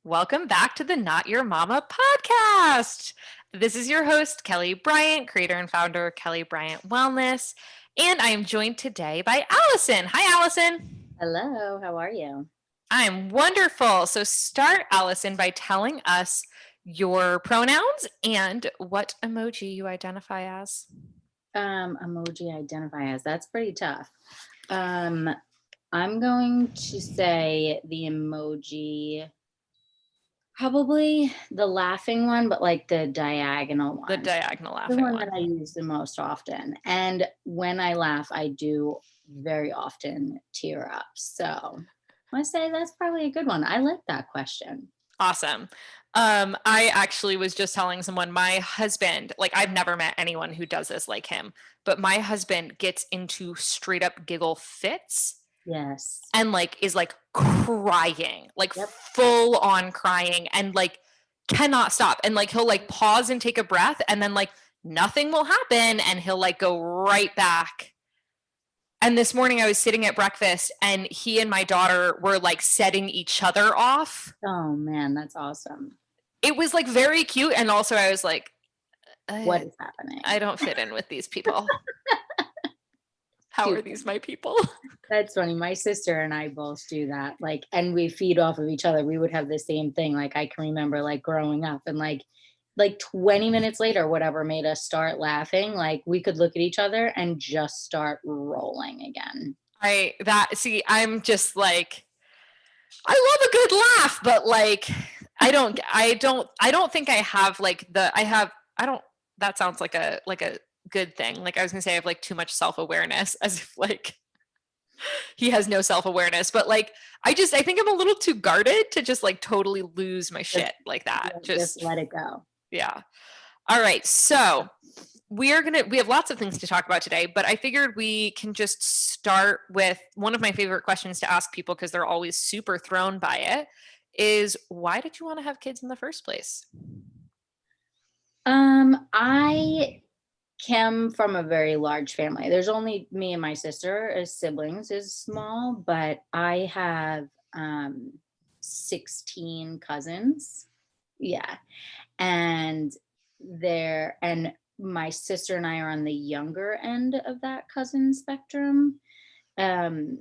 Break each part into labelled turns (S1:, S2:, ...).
S1: Welcome back to the Not Your Mama podcast. This is your host, Kelly Bryant, creator and founder of Kelly Bryant Wellness. And I am joined today by Alison. Hi, Alison.
S2: Hello, how are you?
S1: I'm wonderful. So, start, Alison, by telling us your pronouns and what emoji you identify as.
S2: Emoji identify as. That's pretty tough. I'm going to say the emoji, probably the laughing one, but like the diagonal
S1: The
S2: one.
S1: diagonal
S2: The
S1: laughing
S2: one that
S1: one.
S2: I use the most often. And when I laugh, I do very often tear up. So I say that's probably a good one. I like that question.
S1: Awesome. I actually was just telling someone, my husband, like I've never met anyone who does this like him, but my husband gets into straight up giggle fits
S2: Yes.
S1: and like is like crying, like
S2: Yep.
S1: full on crying and like cannot stop. And like he'll like pause and take a breath and then like nothing will happen and he'll like go right back. And this morning I was sitting at breakfast and he and my daughter were like setting each other off.
S2: Oh man, that's awesome.
S1: It was like very cute. And also I was like,
S2: What is happening?
S1: I don't fit in with these people. How are
S2: Cute.
S1: these my people?
S2: That's funny. My sister and I both do that. Like, and we feed off of each other. We would have the same thing. Like, I can remember like growing up and like 20 minutes later, whatever made us start laughing, like we could look at each other and just start rolling again.
S1: I'm just like, I love a good laugh, but like, I don't think I have like I don't, that sounds like a good thing. Like I was gonna say I have like too much self-awareness as if like he has no self-awareness, but like I think I'm a little too guarded to just like totally lose my
S2: Just,
S1: shit like that.
S2: yeah, just
S1: Just,
S2: let it go.
S1: yeah. All right. So we have lots of things to talk about today, but I figured we can just start with one of my favorite questions to ask people because they're always super thrown by it is why did you want to have kids in the first place?
S2: I came from a very large family. There's only me and my sister as siblings is small, but I have 16 cousins. Yeah. And and my sister and I are on the younger end of that cousin spectrum. Um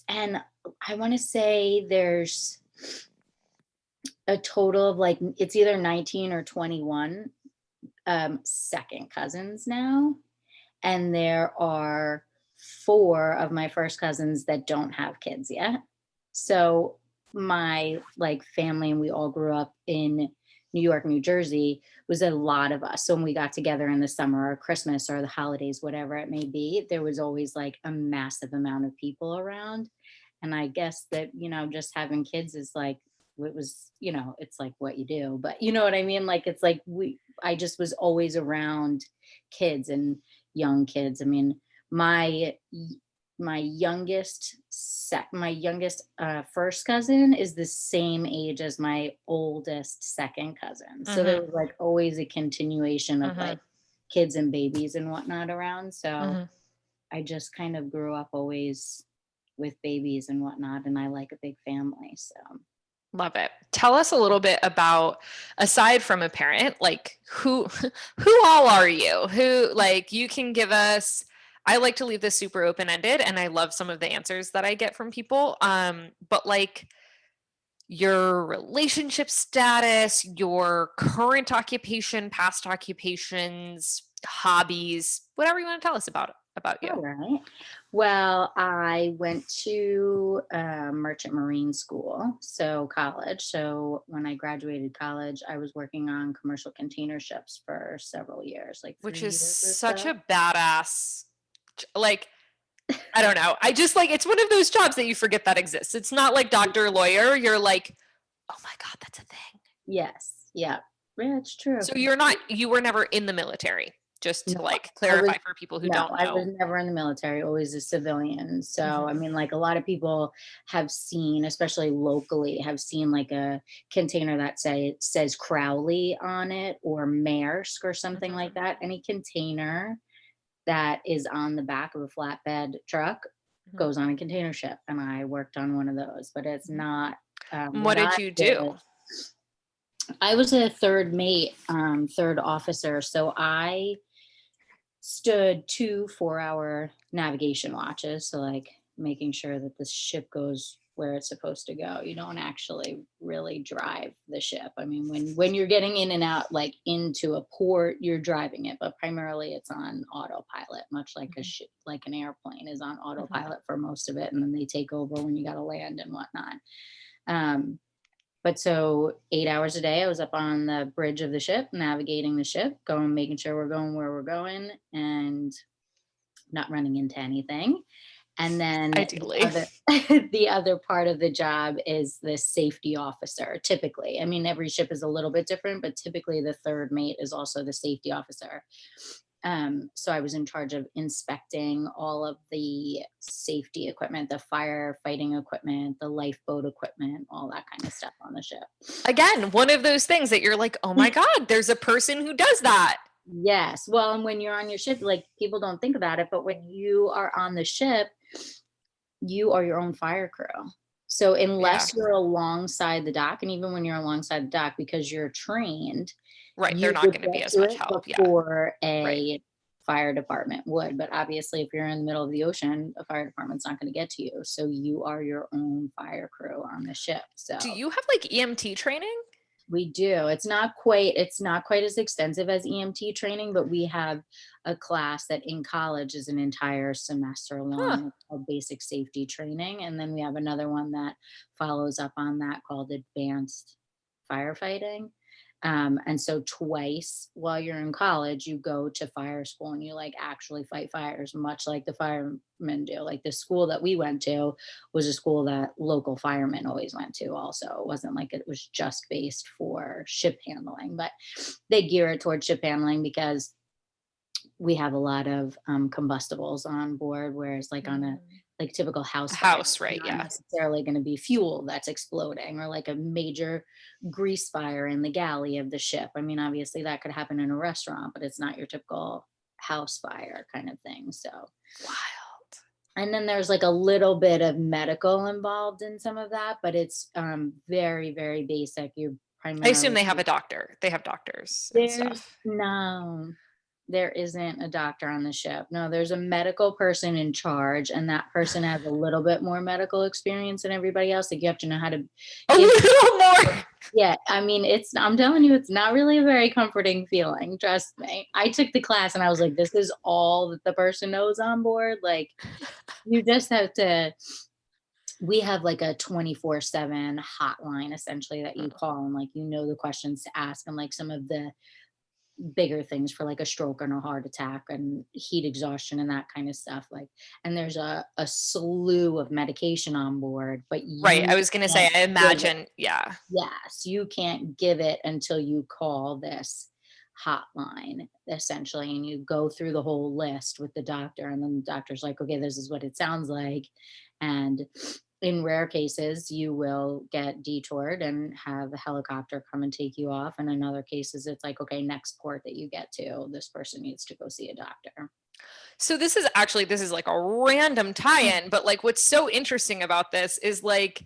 S2: and I want to say there's a total of like it's either 19 or 21 second cousins now. And there are four of my first cousins that don't have kids yet. So my like family and we all grew up in New York, New Jersey was a lot of us. So when we got together in the summer or Christmas or the holidays, whatever it may be, there was always like a massive amount of people around. And I guess that, just having kids is like, it was, it's like what you do, but you know what I mean? Like, it's like I just was always around kids and young kids. I mean, my my youngest first cousin is the same age as my oldest second cousin. So there
S1: Mm-hmm.
S2: was like always a continuation of
S1: Mm-hmm.
S2: like kids and babies and whatnot around. So
S1: Mm-hmm.
S2: I just kind of grew up always with babies and whatnot, and I like a big family. So
S1: Love it. Tell us a little bit about, aside from a parent, like who all are you? Who, like, you can give us, I like to leave this super open-ended and I love some of the answers that I get from people. But like your relationship status, your current occupation, past occupations, hobbies, whatever you want to tell us about you.
S2: all right. Well, I went to merchant marine school, so college. So when I graduated college, I was working on commercial container ships for several years, like
S1: Which
S2: 3
S1: is
S2: years or
S1: such
S2: so.
S1: a badass, like, I don't know. I just like, it's one of those jobs that you forget that exists. It's not like doctor, lawyer. You're like, oh my God, that's a thing.
S2: Yes. Yeah. Yeah, it's true.
S1: So you were never in the military, just
S2: No,
S1: to like
S2: I was
S1: clarify for people who
S2: no,
S1: don't
S2: I was
S1: know.
S2: never in the military, always a civilian. So, I
S1: Mhm.
S2: mean, like a lot of people have seen, especially locally, have seen like a container that says Crowley on it or Maersk or something like
S1: Mhm.
S2: that. Any container that is on the back of a flatbed truck
S1: Mhm.
S2: goes on a container ship, and I worked on one of those, but it's
S1: Mhm.
S2: not
S1: What
S2: what I
S1: did you
S2: did.
S1: do?
S2: I was a third mate, third officer, so I stood 2 4-hour navigation watches, so, like, making sure that the ship goes where it's supposed to go. You don't actually really drive the ship. I mean, when you're getting in and out, like, into a port, you're driving it, but primarily it's on autopilot, much like a
S1: Mhm.
S2: ship, like an airplane is on
S1: Mhm.
S2: autopilot for most of it, and then they take over when you gotta land and whatnot. Um, but so 8 hours a day, I was up on the bridge of the ship, navigating the ship, going, making sure we're going where we're going and not running into anything. And then the
S1: Ideally.
S2: other the other part of the job is the safety officer, typically. I mean, every ship is a little bit different, but typically the third mate is also the safety officer. So I was in charge of inspecting all of the safety equipment, the firefighting equipment, the lifeboat equipment, all that kind of stuff on the ship.
S1: Again, one of those things that you're like, oh my God, there's a person who does that.
S2: Yes. Well, and when you're on your ship, like, people don't think about it, but when you are on the ship, you are your own fire crew. So
S1: Yeah.
S2: unless you're alongside the dock, and even when you're alongside the dock, because you're trained,
S1: Right. They're
S2: you
S1: not
S2: would
S1: going to be
S2: get
S1: as
S2: to
S1: much
S2: it
S1: help. Yeah.
S2: before
S1: Right.
S2: a fire department would. But obviously, if you're in the middle of the ocean, a fire department's not going to get to you. So you are your own fire crew on the ship.
S1: Do
S2: So
S1: you have like EMT training?
S2: we do. It's not quite as extensive as EMT training, but we have a class that in college is an entire semester
S1: Huh.
S2: long of basic safety training. And then we have another one that follows up on that called advanced firefighting. And so twice while you're in college, you go to fire school and you like actually fight fires, much like the firemen do. Like the school that we went to was a school that local firemen always went to also. It wasn't like it was just based for ship handling, but they gear it towards ship handling because we have a lot of combustibles on board, whereas like on a
S1: Mm.
S2: like typical
S1: A
S2: house fire,
S1: house,
S2: it's
S1: right?
S2: not
S1: Yeah.
S2: necessarily going to be fuel that's exploding or like a major grease fire in the galley of the ship. I mean, obviously that could happen in a restaurant, but it's not your typical house fire kind of thing. So,
S1: Wild.
S2: and then there's like a little bit of medical involved in some of that, but it's very, very basic. You're
S1: I assume
S2: primarily
S1: they have a doctor. They have doctors and
S2: there's
S1: stuff.
S2: no, there isn't a doctor on the ship. No, there's a medical person in charge, and that person has a little bit more medical experience than everybody else. Like you have to know how to
S1: A
S2: give.
S1: little more.
S2: Yeah, I mean, I'm telling you, it's not really a very comforting feeling. Trust me. I took the class and I was like, this is all that the person knows on board. Like, you just have to, we have like a 24/7 hotline essentially that you call and like, the questions to ask and like some of the bigger things for like a stroke and a heart attack and heat exhaustion and that kind of stuff like, and there's a slew of medication on board, but
S1: Right. I
S2: you
S1: was going to say,
S2: can't
S1: I
S2: give it.
S1: imagine. Yeah.
S2: Yes, you can't give it until you call this hotline essentially, and you go through the whole list with the doctor, and then the doctor's like, okay, this is what it sounds like. And in rare cases, you will get detoured and have a helicopter come and take you off. And in other cases, it's like, okay, next port that you get to, this person needs to go see a doctor.
S1: So this is like a random tie-in, but like what's so interesting about this is like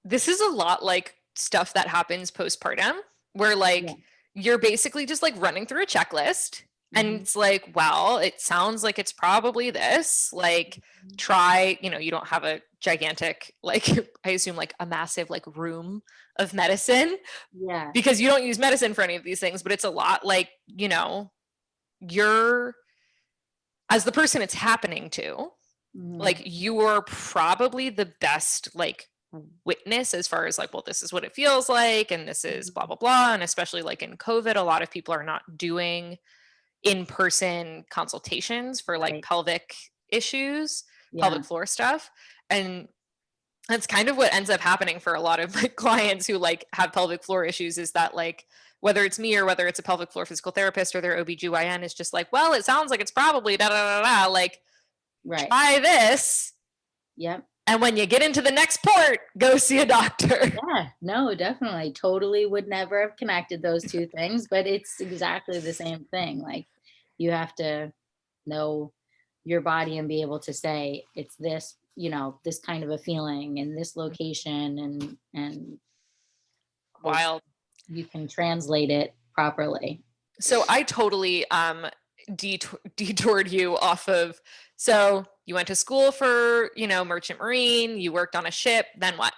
S1: this is a lot like stuff that happens postpartum where
S2: Yeah.
S1: like you're basically just like running through a checklist and
S2: Hmm.
S1: it's like, well, it sounds like it's probably this. Like try, you don't have a gigantic like I assume like a massive like room of medicine
S2: Yeah.
S1: because you don't use medicine for any of these things, but it's a lot like, you're as the person it's happening to,
S2: Hmm.
S1: like you're probably the best like witness as far as like, well, this is what it feels like and this is blah
S2: Hmm.
S1: blah blah. And especially like in COVID, a lot of people are not doing in-person consultations for like
S2: Right.
S1: pelvic issues,
S2: Yeah.
S1: pelvic floor stuff. And that's kind of what ends up happening for a lot of my clients who like have pelvic floor issues is that like whether it's me or whether it's a pelvic floor physical therapist or their OBGYN is just like, well, it sounds like it's probably da da da da, like
S2: Right.
S1: try this.
S2: Yep.
S1: And when you get into the next port, go see a doctor.
S2: Yeah, no, definitely. Totally would never have connected those two things, but it's exactly the same thing. Like you have to know your body and be able to say it's this, this kind of a feeling in this location, and hope
S1: Wild.
S2: you can translate it properly.
S1: So I totally detoured you off of. So you went to school for, merchant marine, you worked on a ship, then what?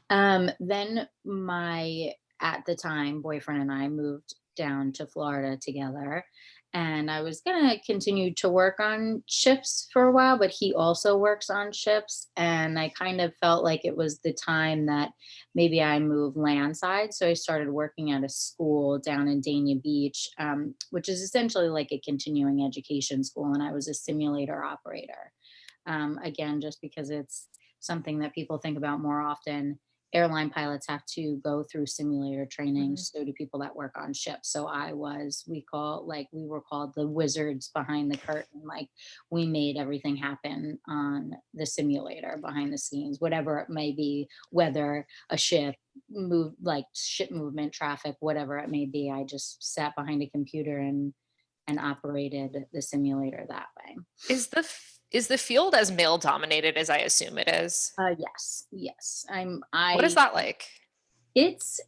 S2: Then my, at the time, boyfriend and I moved down to Florida together. And I was going to continue to work on ships for a while, but he also works on ships. And I kind of felt like it was the time that maybe I moved landside. So I started working at a school down in Dania Beach, which is essentially like a continuing education school. And I was a simulator operator. Again, just because it's something that people think about more often. Airline pilots have to go through simulator training.
S1: Mhm.
S2: So do people that work on ships. So we were called the wizards behind the curtain. Like, we made everything happen on the simulator behind the scenes, whatever it may be, whether a ship move, like ship movement, traffic, whatever it may be. I just sat behind a computer and operated the simulator that way.
S1: Is the field as male dominated as I assume it is?
S2: Yes, yes.
S1: What is that like?
S2: It's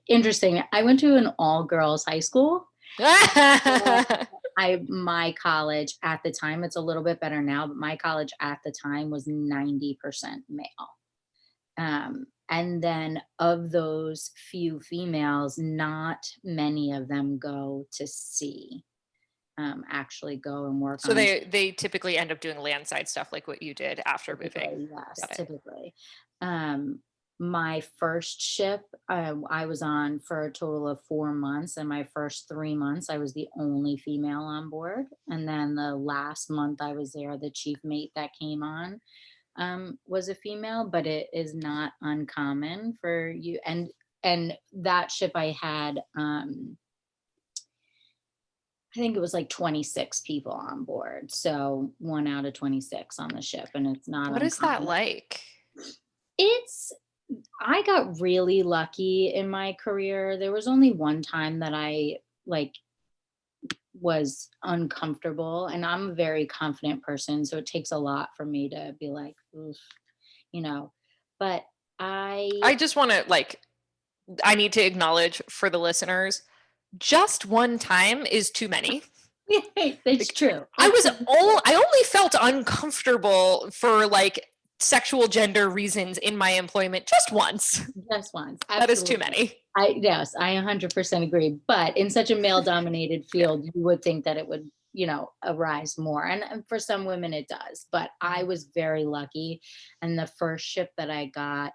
S2: interesting. I went to an all girls high school. Uh, my college at the time, it's a little bit better now, but my college at the time was 90% male. And then of those few females, not many of them go to sea, actually go and work
S1: So
S2: on.
S1: they typically end up doing landside stuff like what you did after moving.
S2: Typically, yes,
S1: Got it.
S2: typically. Um, my first ship, I was on for a total of 4 months, and my first 3 months, I was the only female on board. And then the last month I was there, the chief mate that came on was a female, but it is not uncommon for you. And that ship I had, I think it was like 26 people on board. So 1 out of 26 on the ship, and it's not
S1: What is that
S2: uncommon.
S1: like?
S2: It's I got really lucky in my career. There was only one time that I like was uncomfortable, and I'm a very confident person, so it takes a lot for me to be like, "Oof," you know. But I
S1: I just want to I need to acknowledge for the listeners, just one time is too many.
S2: That's true.
S1: I only felt uncomfortable for sexual gender reasons in my employment just once.
S2: Just once.
S1: That is too
S2: Absolutely.
S1: many.
S2: Yes, I 100% agree. But in such a male dominated
S1: Yeah.
S2: field, you would think that it would, arise more. And for some women it does. But I was very lucky. And the first ship that I got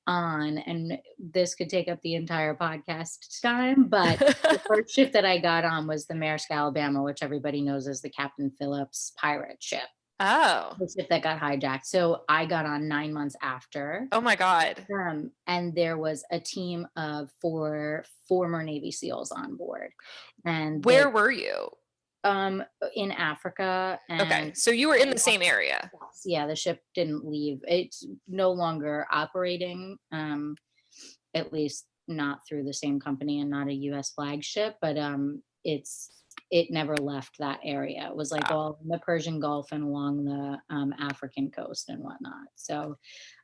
S2: on, and this could take up the entire podcast time, but the first ship that I got on was the Maersk Alabama, which everybody knows as the Captain Phillips pirate ship,
S1: Oh.
S2: the ship that got hijacked. So I got on 9 months after.
S1: Oh my God.
S2: And there was a team of 4 former Navy SEALs on board, and
S1: Where were you?
S2: um, in Africa.
S1: Okay.
S2: And
S1: So you were in the same area.
S2: yeah, the ship didn't leave. It's no longer operating, at least not through the same company and not a U.S. flagship, but it never left that area. It was like
S1: Wow.
S2: all in the Persian Gulf and along the African coast and whatnot. So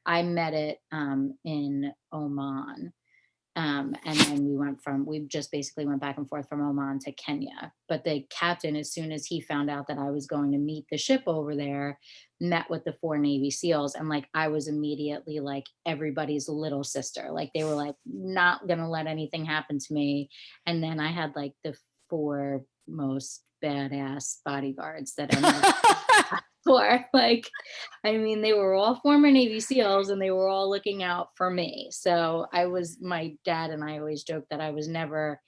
S2: I met it in Oman. And then we just basically went back and forth from Oman to Kenya. But the captain, as soon as he found out that I was going to meet the ship over there, met with the 4 Navy SEALs. And like, I was immediately like everybody's little sister. Like, they were like, not going to let anything happen to me. And then I had like the 4 most badass bodyguards that I never for. Like, I mean, they were all former Navy SEALs and they were all looking out for me. So my dad and I always joke that I was never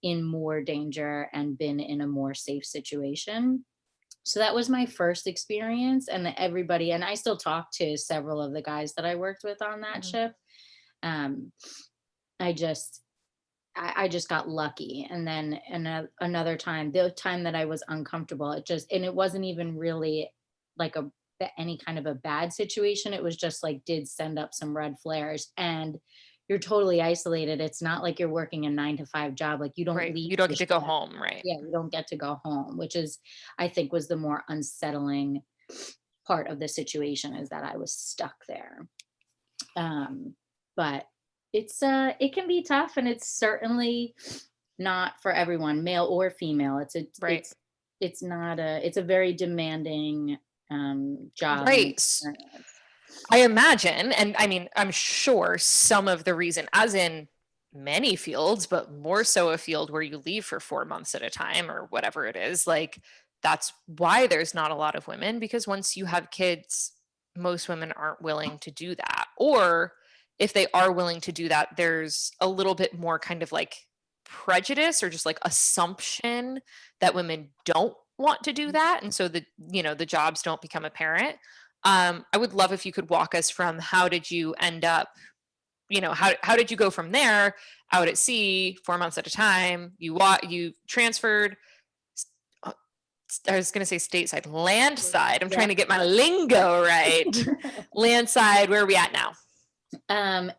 S2: in more danger and been in a more safe situation. So that was my first experience. And and I still talk to several of the guys that I worked with on that
S1: Mhm.
S2: ship. Um, I just, I just got lucky. And then another time, the time that I was uncomfortable, and it wasn't even really like any kind of a bad situation. It was just like, did send up some red flares. And you're totally isolated. It's not like you're working a 9 to 5 job. Like you don't
S1: Right.
S2: leave
S1: You don't
S2: the
S1: get to go
S2: shift.
S1: home, right?
S2: Yeah, you don't get to go home, which is, I think, was the more unsettling part of the situation, is that I was stuck there. Um, but it can be tough, and it's certainly not for everyone, male or female.
S1: Right.
S2: It's not a it's a very demanding job and
S1: Right.
S2: experience.
S1: I imagine, and I mean, I'm sure some of the reason, as in many fields, but more so a field where you leave for 4 months at a time or whatever it is, like that's why there's not a lot of women, because once you have kids, most women aren't willing to do that. Or if they are willing to do that, there's a little bit more kind of like prejudice or just like assumption that women don't want to do that. And so the jobs don't become apparent. I would love if you could walk us from how did you end up, how did you go from there out at sea 4 months at a time? You transferred. uh, I was going to say stateside, land side. I'm
S2: Yeah.
S1: trying to get my lingo right. Land side. Where are we at now?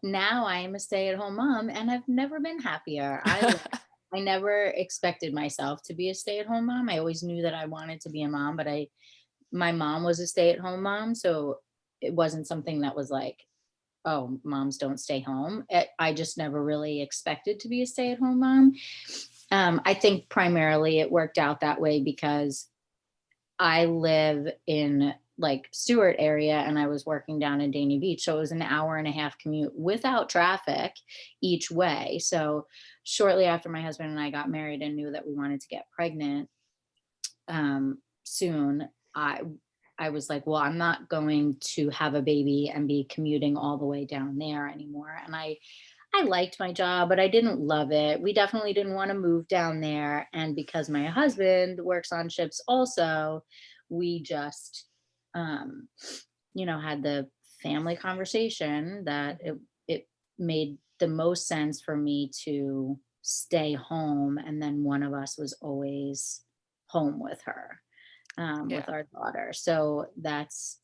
S2: Now I am a stay-at-home mom, and I've never been happier. I never expected myself to be a stay-at-home mom. I always knew that I wanted to be a mom, but my mom was a stay-at-home mom, so it wasn't something that was like, oh, moms don't stay home. I just never really expected to be a stay-at-home mom. I think primarily it worked out that way because I live in like Stewart area, and I was working down in Dania Beach. So it was an hour and a half commute without traffic each way. So shortly after my husband and I got married and knew that we wanted to get pregnant soon, I was like, well, I'm not going to have a baby and be commuting all the way down there anymore. And I liked my job, but I didn't love it. We definitely didn't want to move down there. And because my husband works on ships also, we just, um, had the family conversation that it made the most sense for me to stay home. And then one of us was always home with her, with
S1: Yeah.
S2: our daughter. So that's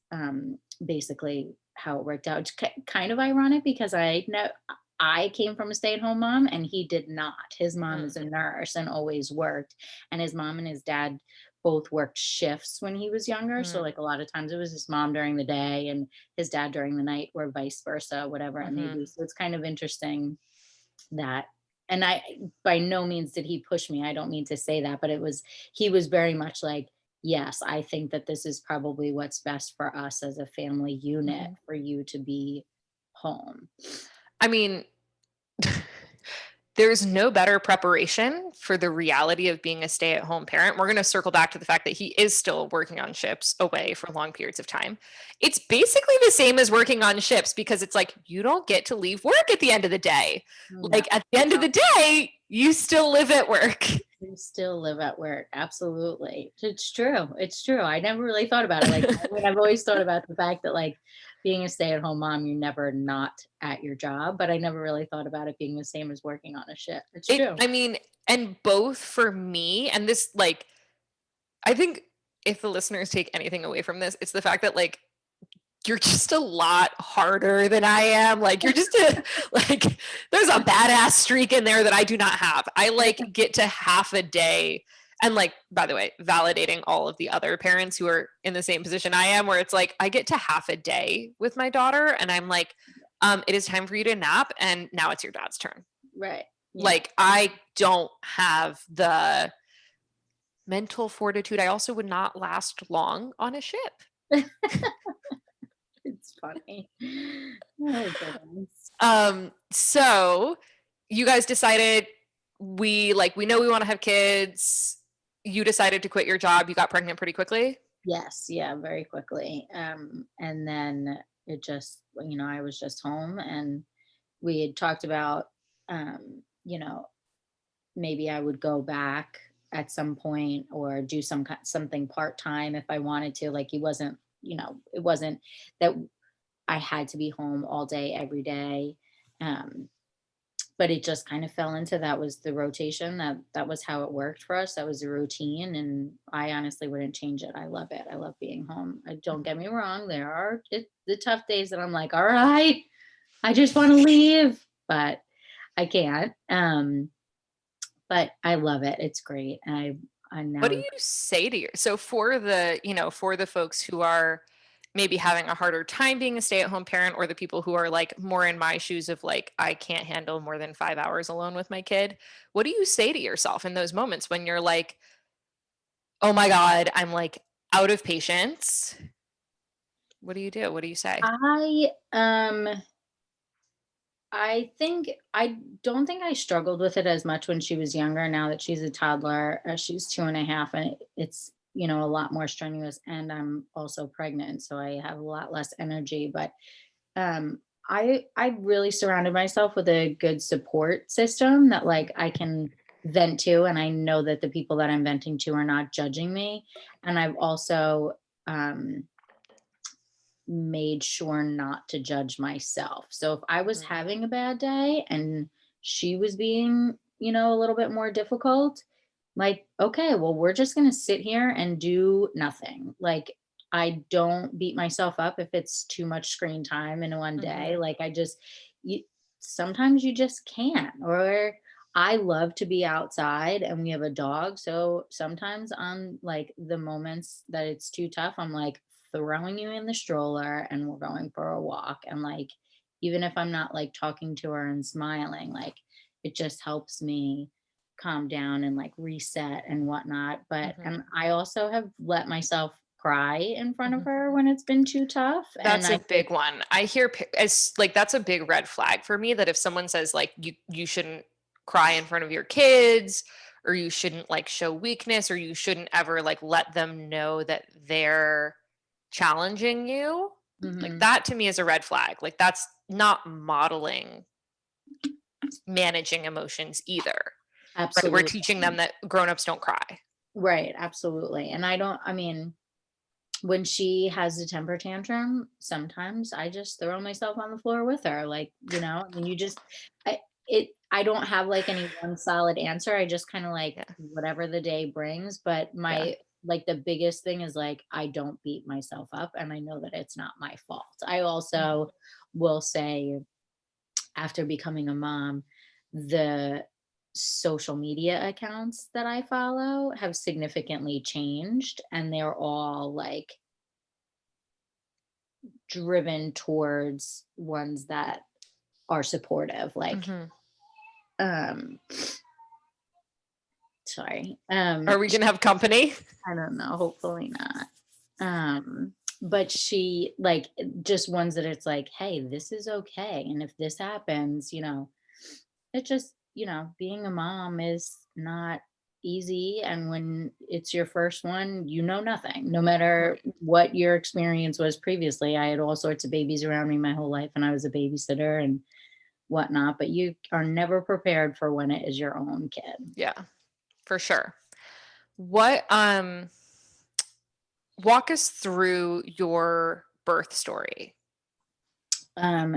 S2: basically how it worked out. It's kind of ironic because I know I came from a stay-at-home mom and he did not. His mom
S1: Mm,
S2: is a nurse and always worked, and his mom and his dad both worked shifts when he was younger. So
S1: mm,
S2: like a lot of times it was his mom during the day and his dad during the night, or vice versa, whatever it may
S1: mhm.
S2: be. So it's kind of interesting that, and I, by no means did he push me. I don't mean to say that, but he was very much like, yes, I think that this is probably what's best for us as a family unit,
S1: Mhm.
S2: for you to be home.
S1: I mean, there's no better preparation for the reality of being a stay-at-home parent. We're going to circle back to the fact that he is still working on ships away for long periods of time. It's basically the same as working on ships, because it's like you don't get to leave work at the end of the day.
S2: No,
S1: Like at the end of the day, you still live at work.
S2: we still live at work. Absolutely. It's true. It's true. I never really thought about it like that. I mean, I've always thought about the fact that like being a stay-at-home mom, you're never not at your job, but I never really thought about it being the same as working on a ship. It's
S1: It
S2: true.
S1: I mean, and both for me and this, like, I think if the listeners take anything away from this, it's the fact that like you're just a lot harder than I am. Like you're just like there's a badass streak in there that I do not have. I like get to half a day, and like by the way, validating all of the other parents who are in the same position I am, where it's like I get to half a day with my daughter and I'm like, it is time for you to nap and now it's your dad's turn.
S2: Right. Yeah.
S1: Like I don't have the mental fortitude. I also would not last long on a ship.
S2: It's funny. Oh goodness.
S1: So you guys decided, we know we want to have kids. You decided to quit your job. You got pregnant pretty quickly.
S2: Yes, yeah, very quickly. And then it just, I was just home, and we had talked about, maybe I would go back at some point or do something part-time if I wanted to. Like it wasn't that I had to be home all day every day. Um, but it just kind of fell into, that was the rotation, that was how it worked for us. That was the routine, and I honestly wouldn't change it. I love it. I love being home. Don't get me wrong, there are the tough days that I'm like, all right, I just want to leave. but I can't. But I love it. It's great. I
S1: What do
S2: now.
S1: you say to so for the, for the folks who are maybe having a harder time being a stay-at-home parent, or the people who are like more in my shoes of like, I can't handle more than 5 hours alone with my kid, what do you say to yourself in those moments when you're like, oh my God, I'm like out of patience? What do you do? What do you say?
S2: I think I don't think I struggled with it as much when she was younger. Now that she's a toddler, she's 2.5, and it's a lot more strenuous. And I'm also pregnant, so I have a lot less energy. But um, I really surrounded myself with a good support system that like I can vent to, and I know that the people that I'm venting to are not judging me. And I've also um, made sure not to judge myself. So if I was
S1: Mhm.
S2: having a bad day and she was being, a little bit more difficult, like, okay, well, we're just going to sit here and do nothing. Like, I don't beat myself up if it's too much screen time in one day.
S1: Mhm.
S2: Like, you, sometimes you just can't. Or I love to be outside and we have a dog. So sometimes on like the moments that it's too tough, I'm like, throwing you in the stroller and we're going for a walk. And like, even if I'm not like talking to her and smiling, like it just helps me calm down and like reset and whatnot. But,
S1: Mhm.
S2: and I also have let myself cry in front of
S1: Mhm.
S2: her when it's been too tough. And
S1: That's
S2: I
S1: a
S2: think,
S1: big one. I hear as like that's a big red flag for me, that if someone says like you shouldn't cry in front of your kids, or you shouldn't like show weakness, or you shouldn't ever like let them know that they're challenging you, like
S2: mhm,
S1: that to me is a red flag. Like that's not modeling managing emotions either. Right? We're
S2: absolutely.
S1: teaching them that grown-ups don't cry.
S2: Right. Absolutely. And I mean, when she has a temper tantrum, sometimes I just throw myself on the floor with her. Like, I mean, I don't have like any one solid answer. I just kind of like
S1: Yeah.
S2: whatever the day brings. But
S1: Yeah.
S2: like the biggest thing is like, I don't beat myself up and I know that it's not my fault. I also
S1: Mhm.
S2: will say, after becoming a mom, the social media accounts that I follow have significantly changed, and they're all like driven towards ones that are supportive. Like,
S1: Mhm.
S2: um, sorry,
S1: Are we gonna have company?
S2: I don't know, hopefully not. But she like just ones that it's like, hey, this is okay. And if this happens, it just, being a mom is not easy. And when it's your first one, you know nothing. No matter
S1: Right.
S2: what your experience was previously. I had all sorts of babies around me my whole life, and I was a babysitter and whatnot, but you are never prepared for when it is your own kid.
S1: Yeah, for sure. What walk us through your birth story.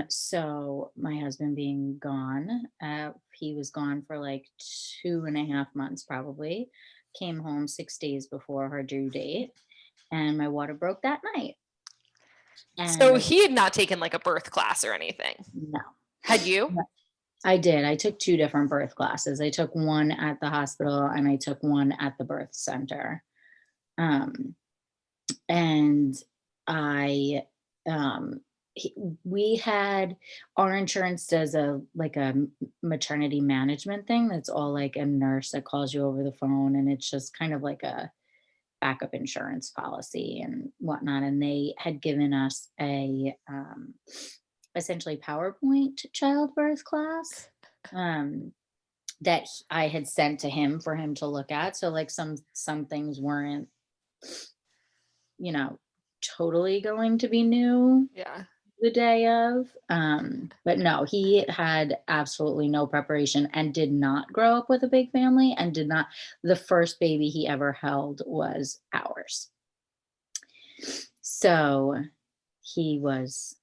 S2: So my husband being gone, he was gone for like 2.5 months probably. Came home 6 days before her due date, and my water broke that night. And
S1: So
S2: my
S1: he had not taken like a birth class or anything.
S2: no,
S1: Had you?
S2: no, I did. I took two different birth classes. I took one at the hospital and I took one at the birth center. Um, and I um he, we had our insurance does a like maternity management thing that's all like a nurse that calls you over the phone, and it's just kind of like a backup insurance policy and whatnot. And they had given us a essentially PowerPoint childbirth class um that I had sent to him for him to look at. So like some things weren't, you know, totally going to be new
S1: Yeah.
S2: the day of. But no, he had absolutely no preparation and did not grow up with a big family and did not. The first baby he ever held was ours. So he was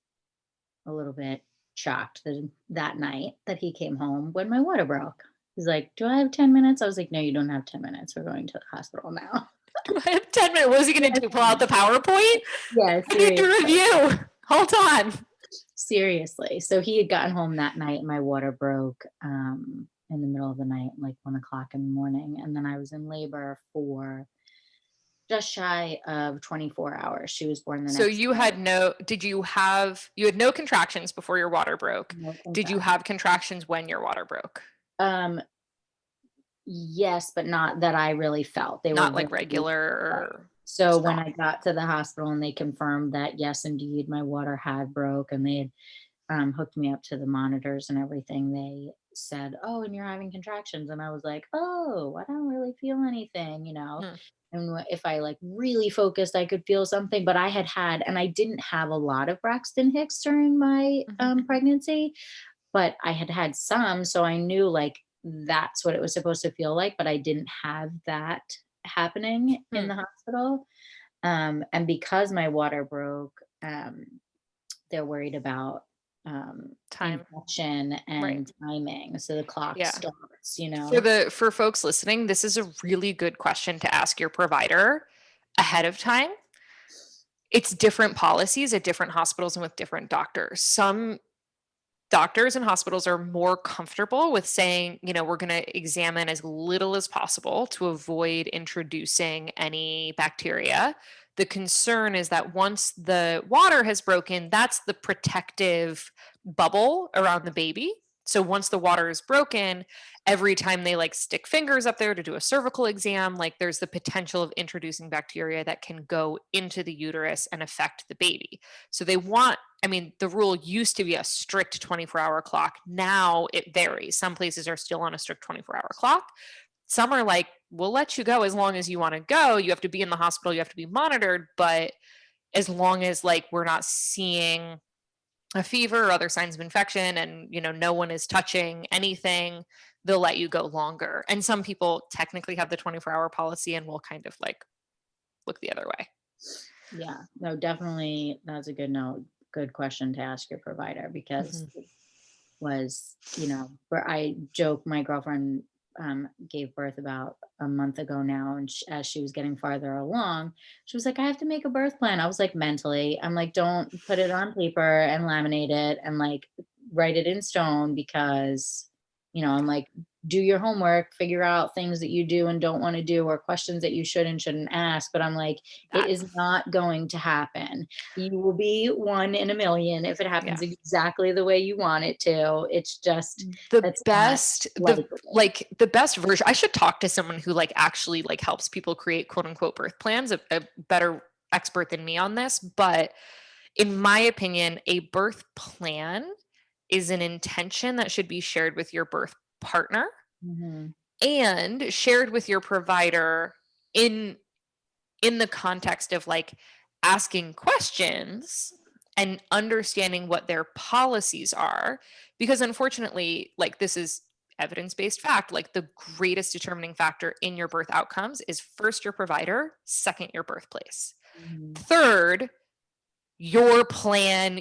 S2: a little bit shocked that night that he came home when my water broke. He's like, "Do I have 10 minutes?" I was like, "No, you don't have 10 minutes. We're going to the hospital now."
S1: Do I have 10 minutes? What is he going to
S2: Yes,
S1: do? Pull out the PowerPoint?
S2: yeah,
S1: I need to
S2: seriously.
S1: review. Hold on.
S2: Seriously. So he had gotten home that night and my water broke in the middle of the night, like 1 o'clock in the morning. And then I was in labor for just shy of 24 hours. She was born the
S1: So
S2: next
S1: you
S2: day.
S1: had no, you had no contractions before your water broke.
S2: No
S1: Did you
S2: contraction.
S1: have contractions when your water broke?
S2: Um, yes, but not that I really felt. They were
S1: Not
S2: very
S1: like regular
S2: right.
S1: or
S2: So when
S1: strong.
S2: I got to the hospital and they confirmed that yes, indeed, my water had broke, and they had hooked me up to the monitors and everything, they said, "Oh, and you're having contractions." And I was like, "Oh, I don't really feel anything, you know."
S1: Hmm.
S2: And if I like really focused, I could feel something. But I had, and I didn't have a lot of Braxton Hicks during my
S1: Mhm.
S2: pregnancy, but I had had some, so I knew like that's what it was supposed to feel like. But I didn't have that happening in
S1: Hmm.
S2: the hospital. And because my water broke, they're worried about
S1: Time.
S2: infection
S1: Right.
S2: and timing. So the clock
S1: Yeah.
S2: starts, you know?
S1: For folks listening, this is a really good question to ask your provider ahead of time. It's different policies at different hospitals and with different doctors. Some doctors and hospitals are more comfortable with saying, we're going to examine as little as possible to avoid introducing any bacteria. The concern is that once the water has broken, that's the protective bubble around the baby. So once the water is broken, every time they like stick fingers up there to do a cervical exam, like there's the potential of introducing bacteria that can go into the uterus and affect the baby. So they want, I mean, the rule used to be a strict 24-hour clock. Now it varies. Some places are still on a strict 24-hour clock. Some are like, we'll let you go as long as you want to go. You have to be in the hospital, you have to be monitored, but as long as like we're not seeing a fever or other signs of infection and no one is touching anything, they'll let you go longer. And some people technically have the 24-hour policy and will kind of like look the other way.
S2: Yeah, no, definitely. That's a good note. Good question to ask your provider because
S1: Mhm.
S2: it was, where I joke, my girlfriend gave birth about a month ago now. And as she was getting farther along, she was like, I have to make a birth plan. I was like, mentally, I'm like, don't put it on paper and laminate it and like write it in stone because, I'm like, do your homework, figure out things that you do and don't want to do, or questions that you should and shouldn't ask. But I'm like, it
S1: That,
S2: is not going to happen. You will be one in a million if it happens
S1: yeah.
S2: exactly the way you want it to. It's just,
S1: the
S2: that's not
S1: best the
S2: likely.
S1: like the best version, I should talk to someone who like actually like helps people create quote unquote birth plans, a better expert than me on this. But in my opinion, a birth plan is an intention that should be shared with your birth partner
S2: Mhm.
S1: and shared with your provider in the context of like asking questions and understanding what their policies are, because unfortunately, like, this is evidence-based fact, like the greatest determining factor in your birth outcomes is first your provider, second your birthplace,
S2: Mhm.
S1: third your plan,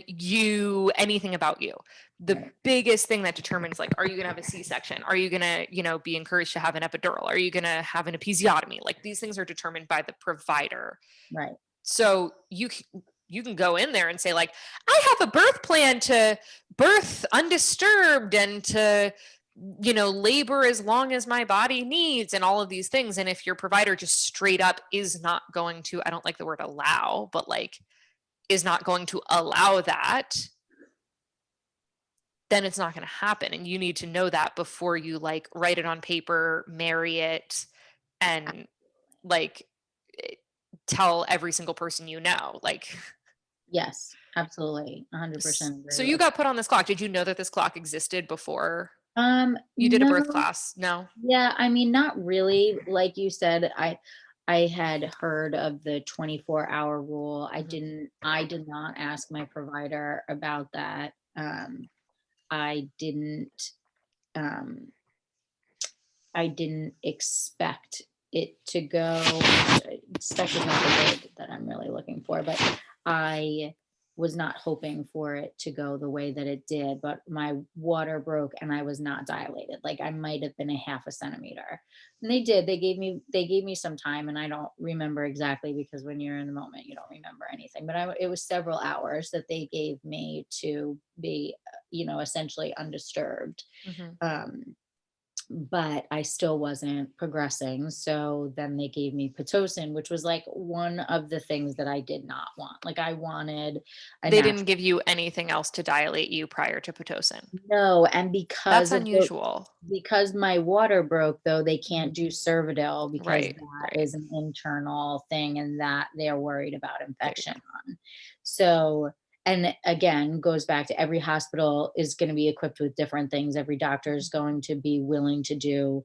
S1: anything about you. The
S2: Right.
S1: biggest thing that determines, like, are you going to have a C-section? Are you going to, be encouraged to have an epidural? Are you going to have an episiotomy? Like, these things are determined by the provider.
S2: Right.
S1: So you can go in there and say, like, I have a birth plan to birth undisturbed and to labor as long as my body needs and all of these things. And if your provider just straight up is not going to, I don't like the word allow, but like is not going to allow that, then it's not going to happen. And you need to know that before you like write it on paper, marry it, and like eh, tell every single person like.
S2: Yes, absolutely. 100%
S1: So
S2: agree
S1: you
S2: with.
S1: got put on this clock. Did you know that this clock existed before you did a birth
S2: No,
S1: class? No.
S2: yeah, I mean, not really. Like you said, I had heard of the 24-hour rule.
S1: Mhm.
S2: I did not ask my provider about that. I didn't um I didn't expect it to go. Expect is not the word that I'm really looking for, but I was not hoping for it to go the way that it did, but my water broke and I was not dilated. Like I might have been a half a centimeter. And they did. They gave me some time, and I don't remember exactly because when you're in the moment, you don't remember anything. But it was several hours that they gave me to be, essentially undisturbed.
S1: Mhm.
S2: Um, but I still wasn't progressing. So then they gave me Pitocin, which was like one of the things that I did not want. Like I wanted a
S1: They didn't
S2: natural.
S1: give you anything else to dilate you prior to Pitocin.
S2: No, and
S1: That's
S2: because of
S1: unusual.
S2: because my water broke, though, they can't do Cervidil because
S1: Right,
S2: that
S1: right.
S2: is an internal thing and that they're worried about
S1: There you
S2: infection
S1: go.
S2: on. So, and again, goes back to every hospital is going to be equipped with different things. Every doctor is going to be willing to do,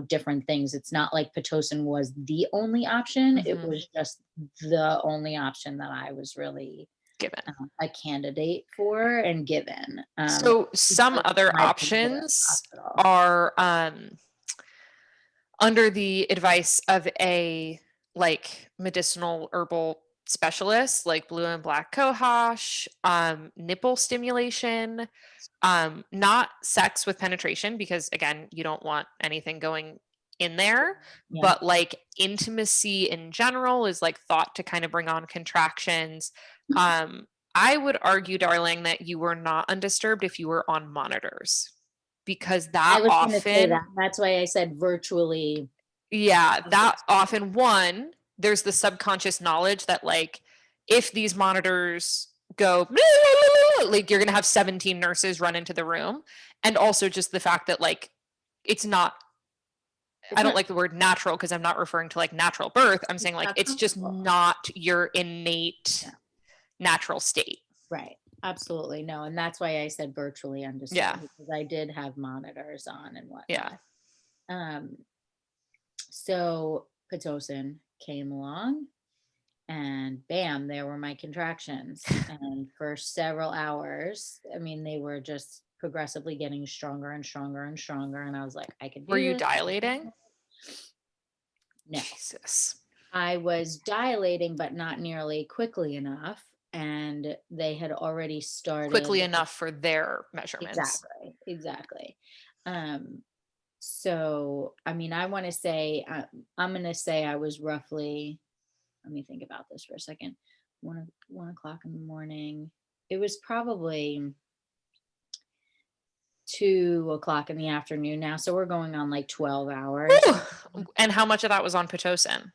S2: different things. It's not like Pitocin was the only option. It
S1: Mhm.
S2: was just the only option that I was really
S1: Given.
S2: a candidate for and given.
S1: So some
S2: Because of
S1: other
S2: my provider at the
S1: options
S2: hospital.
S1: are under the advice of a like medicinal herbal specialist, like blue and black cohosh, nipple stimulation, not sex with penetration, because again, you don't want anything going in there,
S2: Yeah.
S1: but like intimacy in general is like thought to kind of bring on contractions. Um, I would argue, darling, that you were not undisturbed if you were on monitors, because
S2: I
S1: that
S2: was gonna say that.
S1: often,
S2: That's why I said virtually
S1: yeah, that
S2: undisturbed.
S1: often, one, there's the subconscious knowledge that like if these monitors go like you're going to have 17 nurses run into the room, and also just the fact that like it's not,
S2: It's
S1: I don't
S2: not
S1: like the word natural because I'm not referring to like natural birth. I'm
S2: it's
S1: saying like
S2: not
S1: it's just
S2: comfortable.
S1: not your innate
S2: Yeah,
S1: natural state.
S2: right. Absolutely. No, and that's why I said virtually
S1: Yeah.
S2: undisturbed because I did have monitors on and
S1: Yeah.
S2: whatnot. Um, so Pitocin came along and bam, there were my contractions. And for several hours, I mean, they were just progressively getting stronger and stronger and stronger. And I was like, I can
S1: Were
S2: do
S1: you
S2: this.
S1: dilating?
S2: No.
S1: Jesus.
S2: I was dilating, but not nearly quickly enough. And they had already
S1: Quickly
S2: started.
S1: enough for their measurements.
S2: Exactly. Exactly. Um, so, I mean, I'm going to say I was roughly, let me think about this for a second. 1 o'clock in the morning. It was probably 2 o'clock in the afternoon now. So we're going on like 12 hours.
S1: Whew! And how much of that was on Pitocin?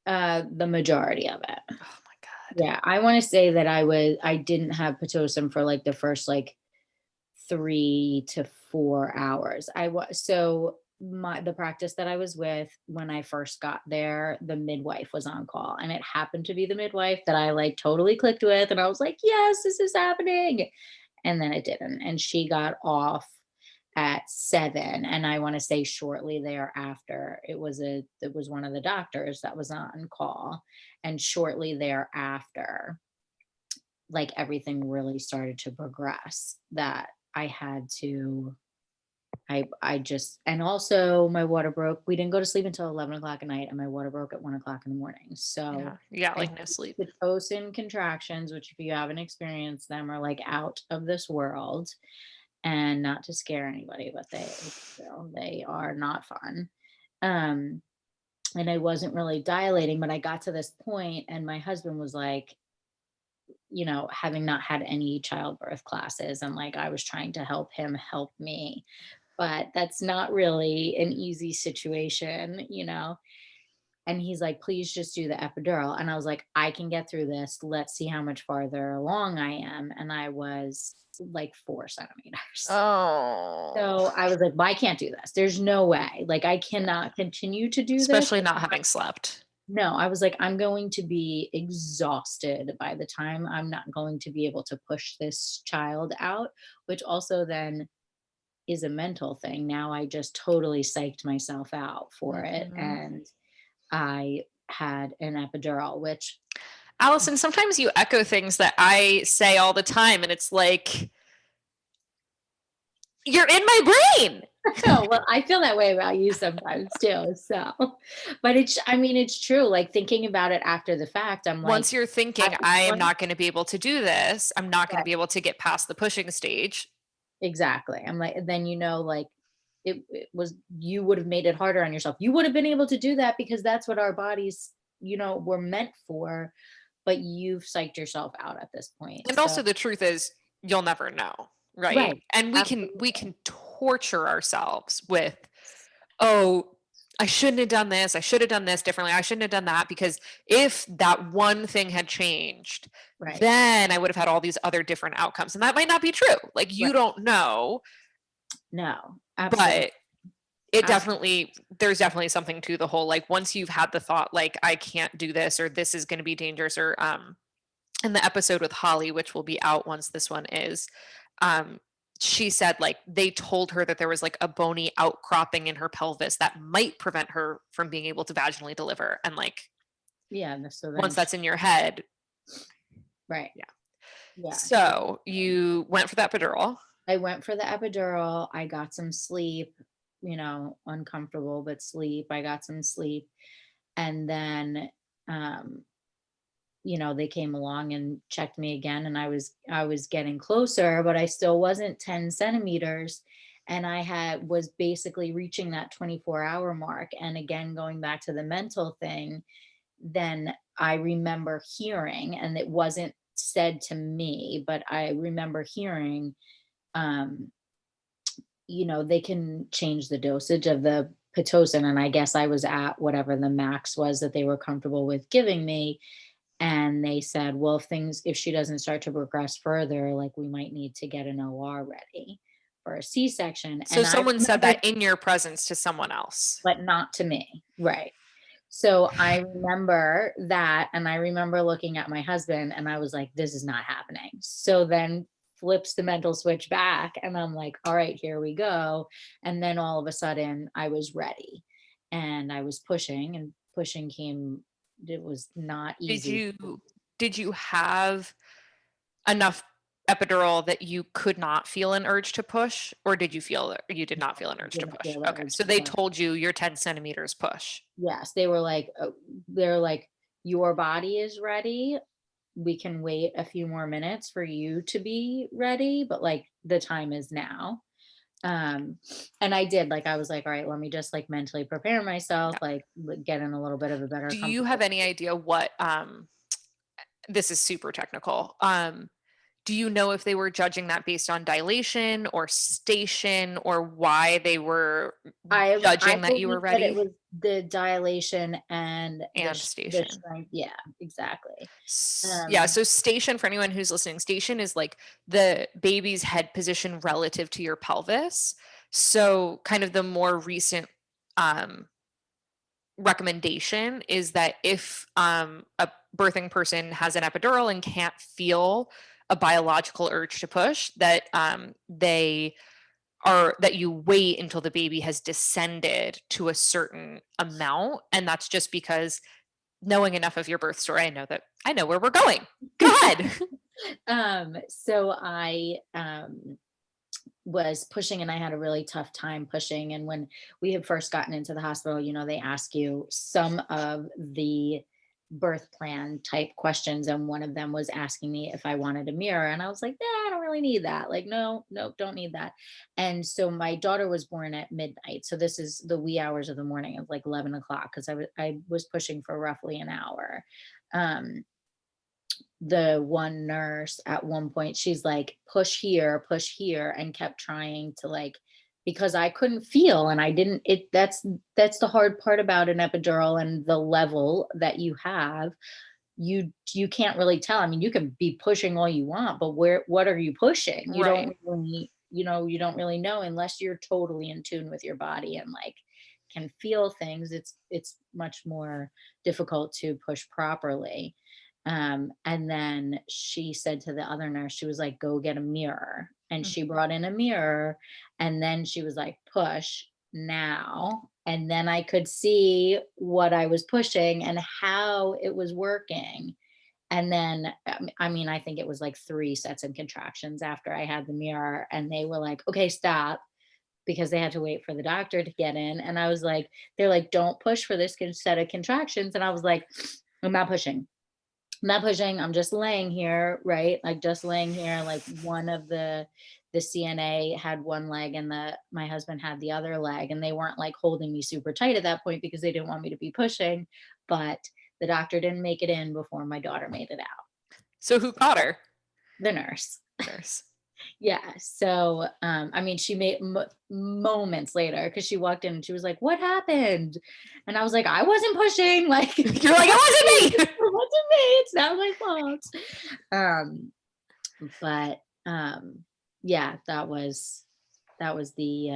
S2: The majority of it.
S1: Oh my God.
S2: Yeah, I wanna say that I didn't have Pitocin for, like, the first, like, 3 to 4 hours. I was so the practice that I was with when I first got there, the midwife was on call, and it happened to be the midwife that I, like, totally clicked with, and I was like, "Yes, this is happening." And then it didn't, and she got off at 7, and I wanna say shortly thereafter, it was one of the doctors that was on call, and shortly thereafter, like, everything really started to progress that I had to I just and also my water broke. We didn't go to sleep until 11 o'clock at night, and my water broke at 1 o'clock in the morning. So
S1: Yeah. You got
S2: I
S1: like no sleep.
S2: the Pitocin contractions, which if you haven't experienced them, are like out of this world. And not to scare anybody, but they are not fun. Um, and I wasn't really dilating, but I got to this point, and my husband was like, having not had any childbirth classes, and like I was trying to help him help me, but that's not really an easy situation. And he's like, please just do the epidural. And I was like, I can get through this. Let's see how much farther along I am. And I was like 4 centimeters. So
S1: Oh.
S2: I was like, well, I can't do this. There's no way. Like, I cannot continue to do this.
S1: Especially not having slept.
S2: No, I was like, I'm going to be exhausted by the time I'm not going to be able to push this child out, which also then is a mental thing. Now I just totally psyched myself out for it.
S1: Mhm.
S2: And I had an epidural, which
S1: Alison, sometimes you echo things that I say all the time, and it's like, you're in my brain.
S2: Oh, well, I feel that way about you sometimes too. So, but I mean, it's true. Like thinking about it after the fact, I'm like,
S1: Once you're
S2: I
S1: thinking, I am
S2: want
S1: not going to be able to do this, I'm not going to
S2: that.
S1: be able to get past the pushing stage.
S2: Exactly. I'm like, then, like it was, you would have made it harder on yourself. You would have been able to do that because that's what our bodies, were meant for. But you've psyched yourself out at this point.
S1: And
S2: So,
S1: also the truth is you'll never know, right?
S2: right.
S1: And we
S2: Absolutely.
S1: can torture ourselves with, oh, I shouldn't have done this. I should have done this differently. I shouldn't have done that because if that one thing had changed,
S2: Right.
S1: then I would have had all these other different outcomes. And that might not be true. Like
S2: Right.
S1: you don't know,
S2: No, absolutely.
S1: but it
S2: Absolutely.
S1: definitely, there's definitely something to the whole, like once you've had the thought, like I can't do this or this is going to be dangerous, or in the episode with Holly, which will be out once this one is, um, she said like they told her that there was like a bony outcropping in her pelvis that might prevent her from being able to vaginally deliver. And like
S2: Yeah. So
S1: once
S2: then,
S1: that's in your head,
S2: right.
S1: yeah.
S2: Yeah.
S1: So you went for that epidural.
S2: I went for the epidural. I got some sleep, uncomfortable, but sleep. I got some sleep. And then, um, they came along and checked me again, and I was getting closer, but I still wasn't 10 centimeters. And was basically reaching that 24-hour mark. And again, going back to the mental thing, then I remember hearing, and it wasn't said to me, but I remember hearing, um, they can change the dosage of the Pitocin. And I guess I was at whatever the max was that they were comfortable with giving me. And they said, well, if she doesn't start to progress further, like we might need to get an OR ready for a C-section.
S1: So
S2: And I
S1: someone said
S2: remember,
S1: that in your presence to someone else.
S2: but not to me. Right. So I remember that. And I remember looking at my husband and I was like, this is not happening. So then flips the mental switch back. And I'm like, all right, here we go. And then all of a sudden I was ready and I was pushing, and pushing came, it was not
S1: Did
S2: easy.
S1: you have enough epidural that you could not feel an urge to push, or did you feel that you did not feel an urge to
S2: Didn't
S1: push?
S2: feel the
S1: Okay,
S2: urge
S1: so
S2: to
S1: they
S2: push.
S1: told you you're 10 centimeters push.
S2: Yes, they were like, they're like, your body is ready. We can wait a few more minutes for you to be ready, but like the time is now. Um, and I did, like, I was like, all right, let me just like mentally prepare myself,
S1: Yeah.
S2: like get in a little bit of a better
S1: Do you have
S2: comfortable.
S1: any idea what this is super technical. Do you know if they were judging that based on dilation or station, or why they were
S2: I
S1: judging that you were
S2: believe that it
S1: ready?
S2: was the dilation and
S1: And
S2: the
S1: station.
S2: strength. Yeah, exactly.
S1: Yeah,
S2: Um,
S1: so station, for anyone who's listening, station is like the baby's head position relative to your pelvis. So kind of the more recent um recommendation is that if a birthing person has an epidural and can't feel a biological urge to push, that that you wait until the baby has descended to a certain amount. And that's just because knowing enough of your birth story, I know where we're going. Go ahead.
S2: so I was pushing, and I had a really tough time pushing. And when we had first gotten into the hospital, they ask you some of the birth plan type questions. And one of them was asking me if I wanted a mirror. And I was like, I don't really need that. Like, no, no, don't need that. And so my daughter was born at midnight. So this is the wee hours of the morning of like 11 o'clock, because I was pushing for roughly an hour. Um, the one nurse at one point, she's like, push here, and kept trying to like, because I couldn't feel, and I didn't it that's the hard part about an epidural and the level that you have. You can't really tell. I mean, you can be pushing all you want, but what are you pushing? You
S1: Right.
S2: don't really, you don't really know unless you're totally in tune with your body and like can feel things. It's much more difficult to push properly. And then she said to the other nurse, she was like, go get a mirror. And she
S1: Mhm.
S2: brought in a mirror. And then she was like, push now. And then I could see what I was pushing and how it was working. And then, I mean, I think it was like 3 sets of contractions after I had the mirror. And they were like, okay, stop. because they had to wait for the doctor to get in. And I was like, they're like, don't push for this set of contractions. And I was like, I'm not pushing. I'm not pushing. I'm just laying here, right? Like just laying here. Like one of the CNA had one leg and my husband had the other leg, and they weren't like holding me super tight at that point because they didn't want me to be pushing. But the doctor didn't make it in before my daughter made it out.
S1: So who caught her?
S2: The nurse.
S1: Nurse.
S2: Yeah. So, I mean, she made moments later because she walked in and she was like, "What happened?" And I was like, "I wasn't pushing." Like,
S1: You're like, it wasn't me.
S2: it wasn't me. It's not my fault. But yeah, that was the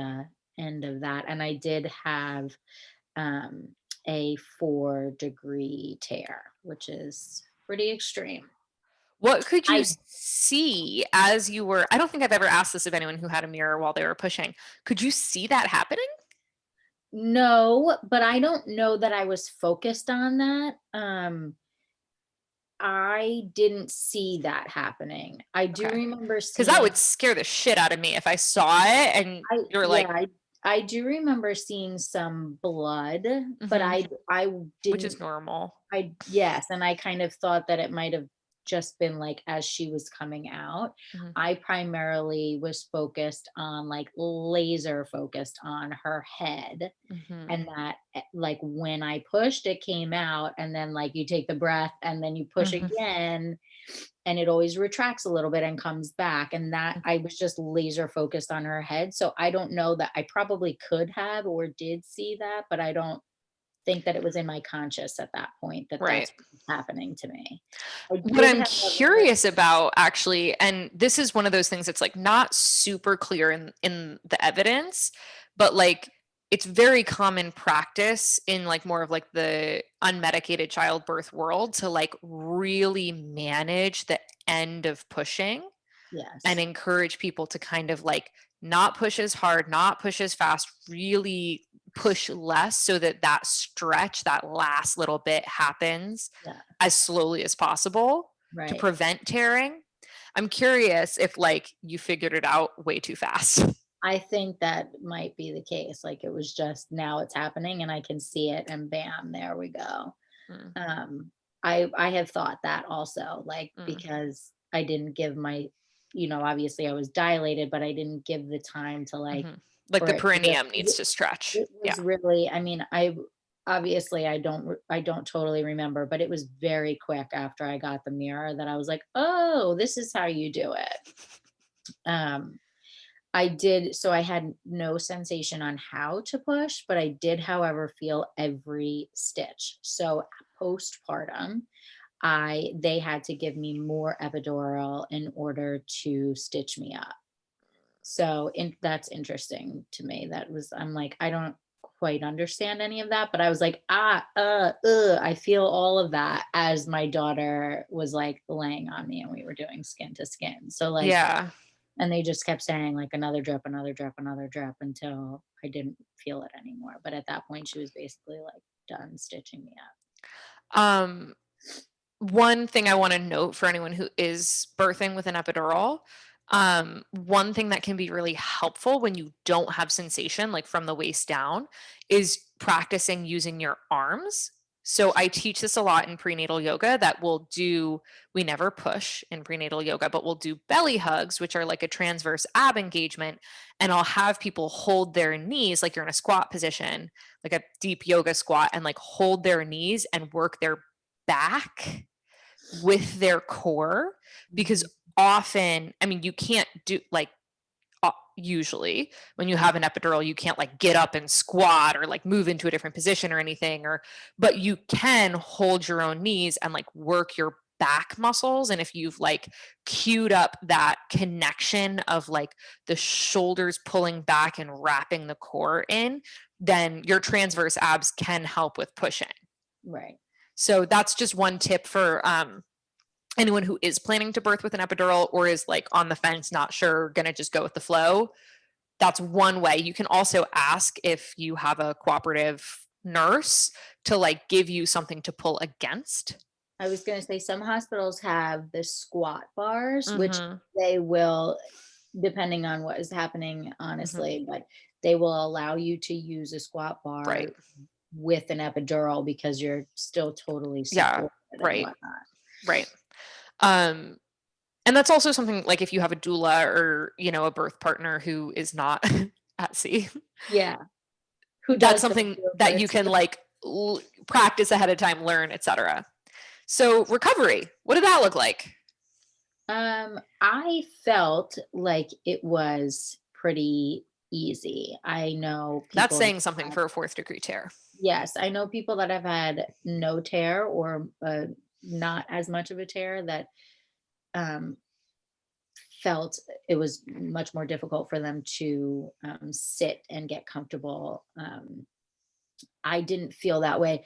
S2: end of that. And I did have um, a 4-degree tear, which is pretty extreme.
S1: What could you
S2: I
S1: see as you were? I don't think I've ever asked this of anyone who had a mirror while they were pushing. Could you see that happening?
S2: No, but I don't know that I was focused on that. I didn't see that happening. I do
S1: Okay.
S2: remember
S1: Because that
S2: seeing
S1: would scare the shit out of me if I saw it and
S2: I
S1: you're
S2: yeah,
S1: like,
S2: I do remember seeing some blood, but
S1: mhm,
S2: I
S1: which
S2: didn't
S1: is normal.
S2: yes, and I kind of thought that it might have just been like as she was coming out.
S1: Mhm,
S2: I primarily was focused on like laser focused on her head,
S1: mhm,
S2: and that like when I pushed it came out, and then like you take the breath and then you push
S1: mhm,
S2: again, and it always retracts a little bit and comes back, and that
S1: mhm.
S2: I was just laser focused on her head. So I don't know that I probably could have or did see that, but I don't think that it was in my conscious at that point that
S1: Right.
S2: that's what was happening to me. I
S1: What
S2: did,
S1: I'm
S2: however.
S1: curious about actually, and this is one of those things that's like not super clear in the evidence, but like it's very common practice in like more of like the unmedicated childbirth world to like really manage the end of pushing and
S2: Yes.
S1: encourage people to kind of like not push as hard, not push as fast, really push less so that that stretch, that last little bit happens
S2: Yeah.
S1: as slowly as possible to
S2: Right.
S1: prevent tearing. I'm curious if like you figured it out way too fast.
S2: I think that might be the case. Like it was just now it's happening and I can see it and bam, there we go.
S1: Mm,
S2: Um, I have thought that also, like
S1: mm,
S2: because I didn't give obviously I was dilated, but I didn't give the time to like
S1: mhm. Like
S2: for
S1: the
S2: it to
S1: perineum needs to stretch.
S2: it
S1: Yeah.
S2: was really, I mean, obviously I don't totally remember, but it was very quick after I got the mirror that I was like, "Oh, this is how you do it." Um, I did, so I had no sensation on how to push, but I did, however, feel every stitch. So postpartum, I they had to give me more epidural in order to stitch me up. So that's interesting to me. I'm like, I don't quite understand any of that, but I was like, I feel all of that as my daughter was like laying on me and we were doing skin to skin. So like,
S1: Yeah.
S2: and they just kept saying like another drip, another drip, another drip until I didn't feel it anymore. But at that point, she was basically like done stitching me up.
S1: Um, one thing I want to note for anyone who is birthing with an epidural, one thing that can be really helpful when you don't have sensation, like from the waist down, is practicing using your arms. So I teach this a lot in prenatal yoga that we never push in prenatal yoga, but we'll do belly hugs, which are like a transverse ab engagement. And I'll have people hold their knees like you're in a squat position, like a deep yoga squat, and like hold their knees and work their back with their core because
S2: Mhm.
S1: often, I mean, you can't do like usually when you have an epidural, you can't like get up and squat or like move into a different position or anything, or but you can hold your own knees and like work your back muscles. And if you've like queued up that connection of like the shoulders pulling back and wrapping the core in, then your transverse abs can help with pushing.
S2: Right.
S1: So that's just one tip for anyone who is planning to birth with an epidural or is like on the fence, not sure, gonna just go with the flow. That's one way. You can also ask if you have a cooperative nurse to like give you something to pull against.
S2: I was going to say some hospitals have the squat bars, which
S1: Mm-hmm.
S2: they will depending on what is happening,
S1: Mhm.
S2: honestly, but they will allow you to use a squat bar
S1: Right.
S2: with an epidural because you're still totally
S1: Yeah.
S2: supported and
S1: Right.
S2: whatnot.
S1: Right. Um, and that's also something like if you have a doula or, a birth partner who is not at sea,
S2: Yeah. Who
S1: that's
S2: does go
S1: something
S2: through a
S1: that you
S2: birth?
S1: can like practice ahead of time, learn, etc. So recovery, what did that look like?
S2: I felt like it was pretty easy. I know
S1: That's
S2: people that
S1: saying something
S2: have,
S1: for a fourth degree tear.
S2: yes, I know people that have had no tear or not as much of a tear that um, felt it was much more difficult for them to sit and get comfortable. I didn't feel that way,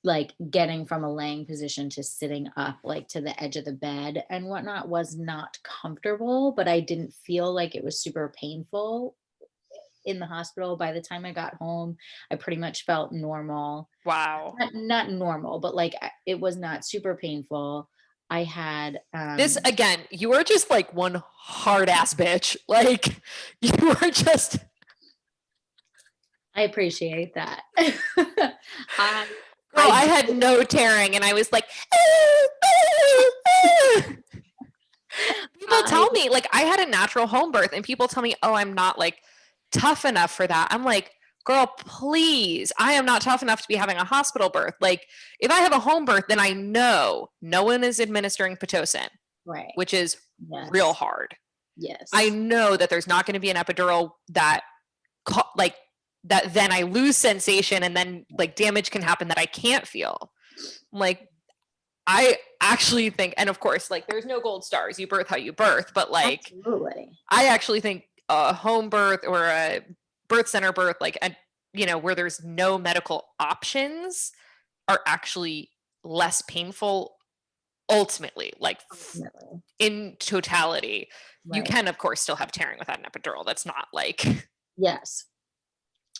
S2: like getting from a laying position to sitting up, like to the edge of the bed and whatnot, was not comfortable, but I didn't feel like it was super painful in the hospital. By the time I got home, I pretty much felt normal.
S1: Wow.
S2: Not normal, but like it was not super painful. I had
S1: This again, you are just like one hard ass bitch. Like you are just
S2: I appreciate that. I
S1: girl,
S2: I
S1: I
S2: did.
S1: had no tearing and I was like people
S2: I
S1: tell me like I had a natural home birth and people tell me, "Oh, I'm not like tough enough for that." I'm like, "Girl, please. I am not tough enough to be having a hospital birth. Like if I have a home birth, then I know no one is administering pitocin,
S2: right.
S1: which is real
S2: Yes.
S1: hard. I
S2: Yes.
S1: know that there's not going to be an epidural that like that then I lose sensation and then like damage can happen that I can't feel. Like I actually think, and of course, like there's no gold stars. You birth how you birth, but like
S2: Absolutely.
S1: I actually think a home birth or a birth center birth, like a where there's no medical options, are actually less painful ultimately, like
S2: Ultimately.
S1: in totality. You
S2: Right.
S1: can, of course, still have tearing without an epidural. That's not like
S2: Yes.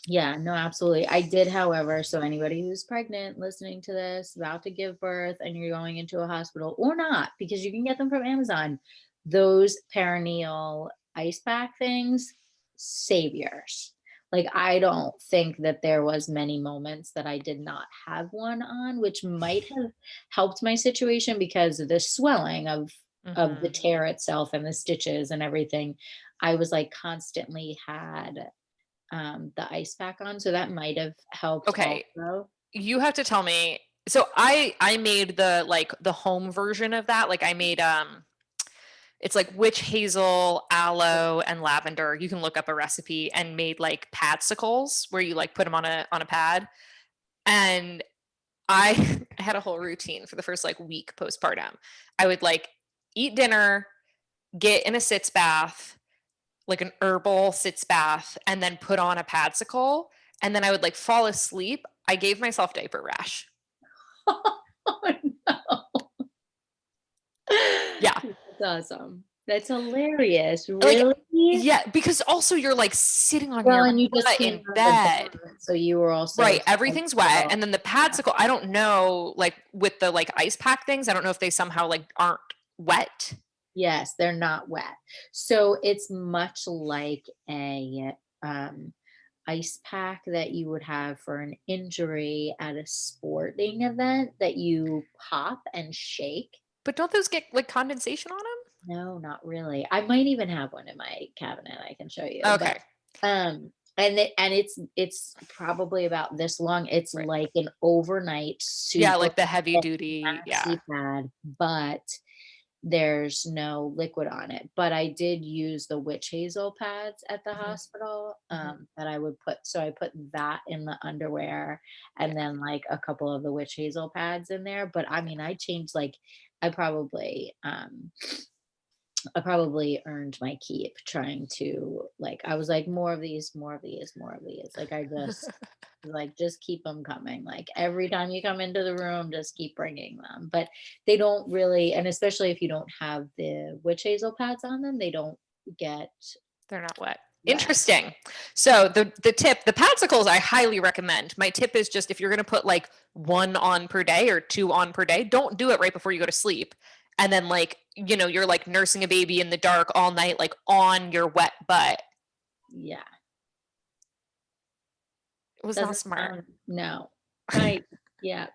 S2: Yeah, no, absolutely. I did, however, so anybody who's pregnant listening to this, about to give birth, and you're going into a hospital or not, because you can get them from Amazon, those perineal ice pack things, saviors. Like, I don't think that there was many moments that I did not have one on, which might have helped my situation because of the swelling of the
S1: Mhm.
S2: tear itself and the stitches and everything. I was like constantly had the ice pack on, so that might have helped
S1: Okay,
S2: also.
S1: you have to tell me. So I made the like the home version of that. Like I made it's like witch hazel, aloe, and lavender. You can look up a recipe and made like padsicles where you like put them on a pad. And I I had a whole routine for the first like week postpartum. I would like eat dinner, get in a sitz bath, like an herbal sitz bath, and then put on a padsicle. And then I would like fall asleep. I gave myself diaper rash.
S2: Oh, no.
S1: Yeah.
S2: That's awesome. That's hilarious.
S1: Like,
S2: Really?
S1: yeah, because also you're like sitting on
S2: Well,
S1: your
S2: and you just
S1: butt
S2: came
S1: in
S2: out of the
S1: bed.
S2: bath, so you were also
S1: Right. Everything's wet.
S2: well,
S1: And then the padsicle, I don't know, like with the like ice pack things, I don't know if they somehow like aren't wet.
S2: yes, they're not wet. So it's much like a ice pack that you would have for an injury at a sporting event that you pop and shake.
S1: But don't those get like condensation on
S2: No, not really. I might even have one in my cabinet I can show you,
S1: them?
S2: but,
S1: Okay.
S2: and it's probably about this long. It's
S1: Right.
S2: like an overnight
S1: Yeah,
S2: super
S1: like the heavy
S2: thick
S1: duty. Yeah.
S2: maxi pad, but there's no liquid on it. But I did use the witch hazel pads at the
S1: Mhm,
S2: hospital,
S1: mhm.
S2: that I would put, so I put that in the underwear
S1: Yeah.
S2: and then, like, a couple of the witch hazel pads in there, but, I mean, I changed, like, I probably, I probably earned my keep trying to, like, I was like, more of these, more of these, more of these. Like, I just like, just keep them coming. Like, every time you come into the room, just keep bringing them. But they don't really, and especially if you don't have the witch hazel pads on them, they don't get
S1: They're not wet.
S2: wet.
S1: Interesting. So the tip, the padsicles I highly recommend. My tip is just if you're going to put like one on per day or two on per day, don't do it right before you go to sleep. and then like, you're like nursing a baby in the dark all night, like on your wet butt.
S2: Yeah.
S1: It was not
S2: Doesn't
S1: smart.
S2: sound, no. Yeah,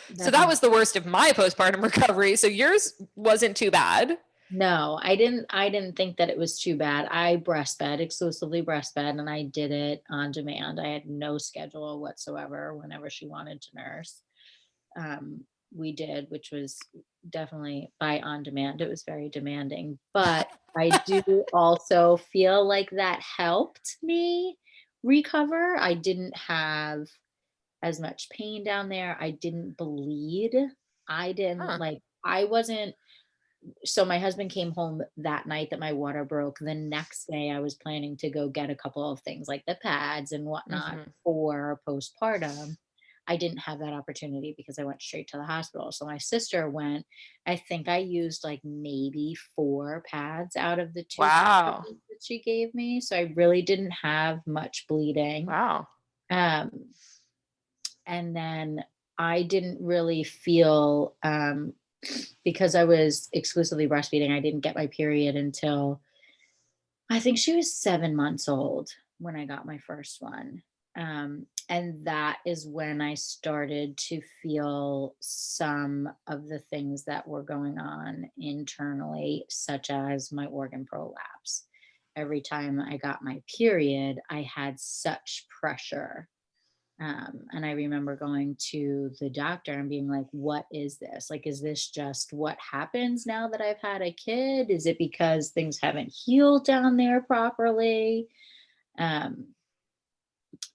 S1: So that
S2: definitely.
S1: was the worst of my postpartum recovery. So yours wasn't too bad.
S2: No, I didn't think that it was too bad. I breastfed, exclusively breastfed, and I did it on demand. I had no schedule whatsoever whenever she wanted to nurse. Um, we did, which was definitely by on demand. It was very demanding, but I do also feel like that helped me recover. I didn't have as much pain down there. I didn't bleed. I didn't
S1: Huh.
S2: like, I wasn't, so my husband came home that night that my water broke. The next day I was planning to go get a couple of things like the pads and whatnot
S1: Mm-hmm.
S2: for postpartum. I didn't have that opportunity because I went straight to the hospital. So my sister went. I think I used like maybe 4 pads out of the 2
S1: Wow.
S2: packages that she gave me. So I really didn't have much bleeding.
S1: Wow.
S2: Um, and then I didn't really feel, because I was exclusively breastfeeding, I didn't get my period until I think she was 7 months old when I got my first one. And that is when I started to feel some of the things that were going on internally, such as my organ prolapse. Every time I got my period, I had such pressure, and I remember going to the doctor and being like, what is this? Like, is this just what happens now that I've had a kid? Is it because things haven't healed down there properly? Um,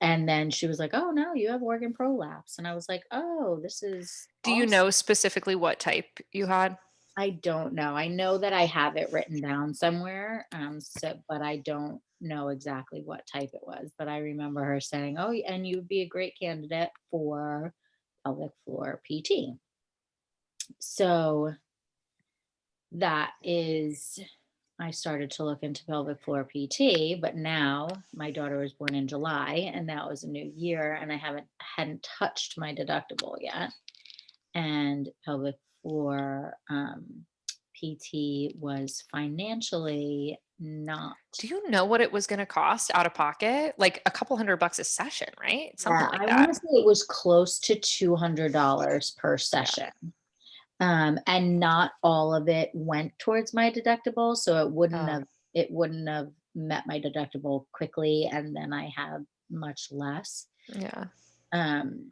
S2: and then she was like, oh, no, you have organ prolapse. And I was like, oh, this is
S1: Do you
S2: awesome.
S1: know specifically what type you had?
S2: I don't know. I know that I have it written down somewhere. But I don't know exactly what type it was. But I remember her saying, "Oh, and you'd be a great candidate for pelvic floor PT." So that is, I started to look into pelvic floor PT. But now my daughter was born in July, and that was a new year, and I hadn't touched my deductible yet. And pelvic floor PT was financially not.
S1: Do you know what it was going to cost out of pocket? Like a couple $100 a session, right? Something
S2: Yeah,
S1: like
S2: I want to
S1: that.
S2: say it was close to $200 per
S1: Yeah.
S2: session. And not all of it went towards my deductible, so
S1: Oh,
S2: it wouldn't have met my deductible quickly, and then I had much less.
S1: yeah.
S2: Um,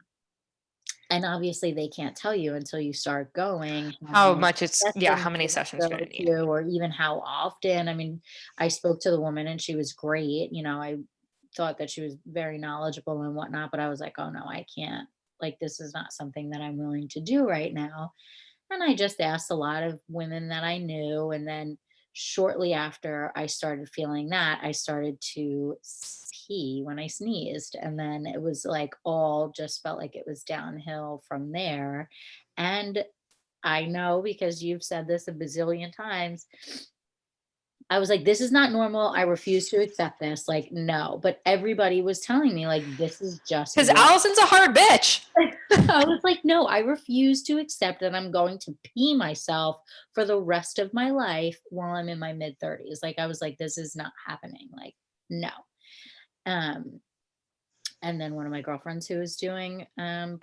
S2: and obviously they can't tell you until you start going how
S1: How
S2: many
S1: much yeah,
S2: sessions
S1: how many
S2: you're
S1: sessions
S2: gonna
S1: you're
S2: go
S1: going to need.
S2: to, or even how often. I mean, I spoke to the woman and she was great. I thought that she was very knowledgeable and whatnot, but I was like, oh no, I can't. Like, this is not something that I'm willing to do right now. And I just asked a lot of women that I knew. And then shortly after I started feeling that, I started to pee when I sneezed. And then it was like all just felt like it was downhill from there. And I know, because you've said this a bazillion times, I was like, this is not normal. I refuse to accept this. Like, no. But everybody was telling me, like, this is just
S1: Because
S2: what.
S1: Allison's a hard bitch.
S2: I was like, no, I refuse to accept that I'm going to pee myself for the rest of my life while I'm in my mid 30s. Like, I was like, this is not happening. Like, no. Um, and then one of my girlfriends who was doing I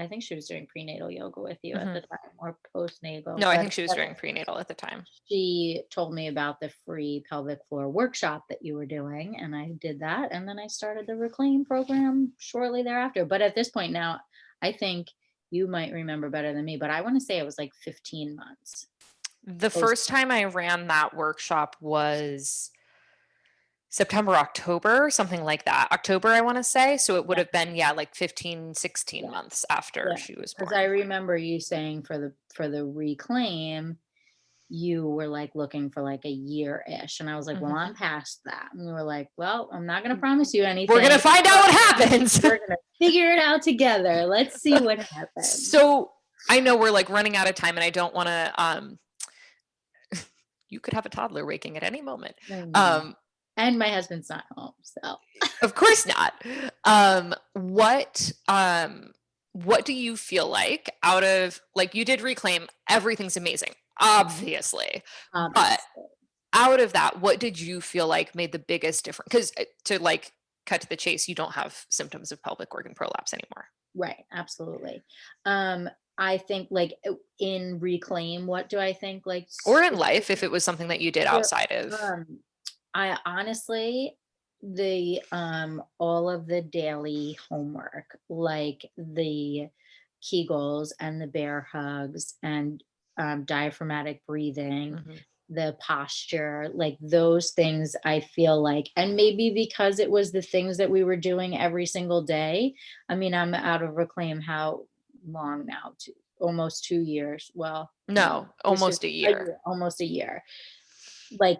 S2: think she was doing prenatal yoga with you at
S1: Hmm.
S2: the time, or postnatal,
S1: No, I
S2: but
S1: think she was doing prenatal at the time.
S2: she told me about the free pelvic floor workshop that you were doing, and I did that, and then I started the Reclaim program shortly thereafter. But at this point now, I think you might remember better than me, but I want to say it was like 15 months
S1: The
S2: post.
S1: first time I ran that workshop was September, October, something like that. October, I want to say. So it would
S2: Yeah,
S1: have been, yeah, like 15, 16
S2: yeah,
S1: months after
S2: yeah.
S1: she was
S2: Because I
S1: born.
S2: remember you saying for the Reclaim, you were like looking for like a year-ish, and I was like, well,
S1: Mhm.
S2: I'm past that. And we were like, well, I'm not going to promise you
S1: We're going to
S2: anything,
S1: find out
S2: but
S1: what happens.
S2: we're going to figure it out together. Let's see what happens.
S1: So I know we're like running out of time and I don't want to, you could have a toddler waking at any moment.
S2: I know.
S1: Um,
S2: And my husband's not home, so.
S1: of course not. What what do you feel like out of, like, you did Reclaim, everything's amazing, obviously, but
S2: obviously.
S1: out of that, what did you feel like made the biggest difference? Because to like cut to the chase, you don't have symptoms of pelvic organ prolapse anymore.
S2: Right, absolutely. I think like in Reclaim, what do I think like
S1: Or in life, if it was something that you did
S2: Sure.
S1: outside of.
S2: Um, I honestly, the all of the daily homework, like the Kegels and the bear hugs and diaphragmatic breathing,
S1: Mhm.
S2: the posture, like those things, I feel like, and maybe because it was the things that we were doing every single day. I mean, I'm out of Reclaim how long now? Almost 2 years. Well, no,
S1: No,
S2: this is
S1: almost a
S2: a
S1: year.
S2: year, almost a year. Like,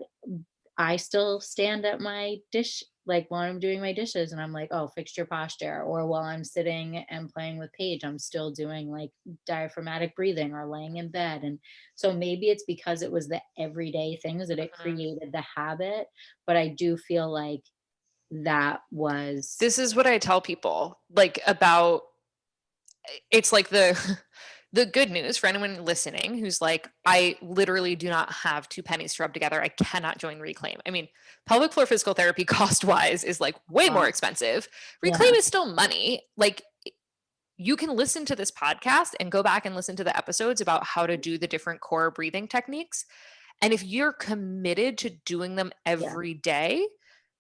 S2: I still stand at my dish, like while I'm doing my dishes, and I'm like, oh, fix your posture. Or while I'm sitting and playing with Paige, I'm still doing like diaphragmatic breathing or laying in bed. And so maybe it's because it was the everyday things that it
S1: Mhm.
S2: created the habit. But I do feel like that was,
S1: This is what I tell people, like, about, it's like the the good news for anyone listening who's like, I literally do not have two pennies to rub together. I cannot join Reclaim. I mean, pelvic floor physical therapy cost wise is like way more
S2: uh,
S1: expensive. Reclaim
S2: yeah,
S1: is still money. Like, you can listen to this podcast and go back and listen to the episodes about how to do the different core breathing techniques. And if you're committed to doing them
S2: yeah,
S1: every day,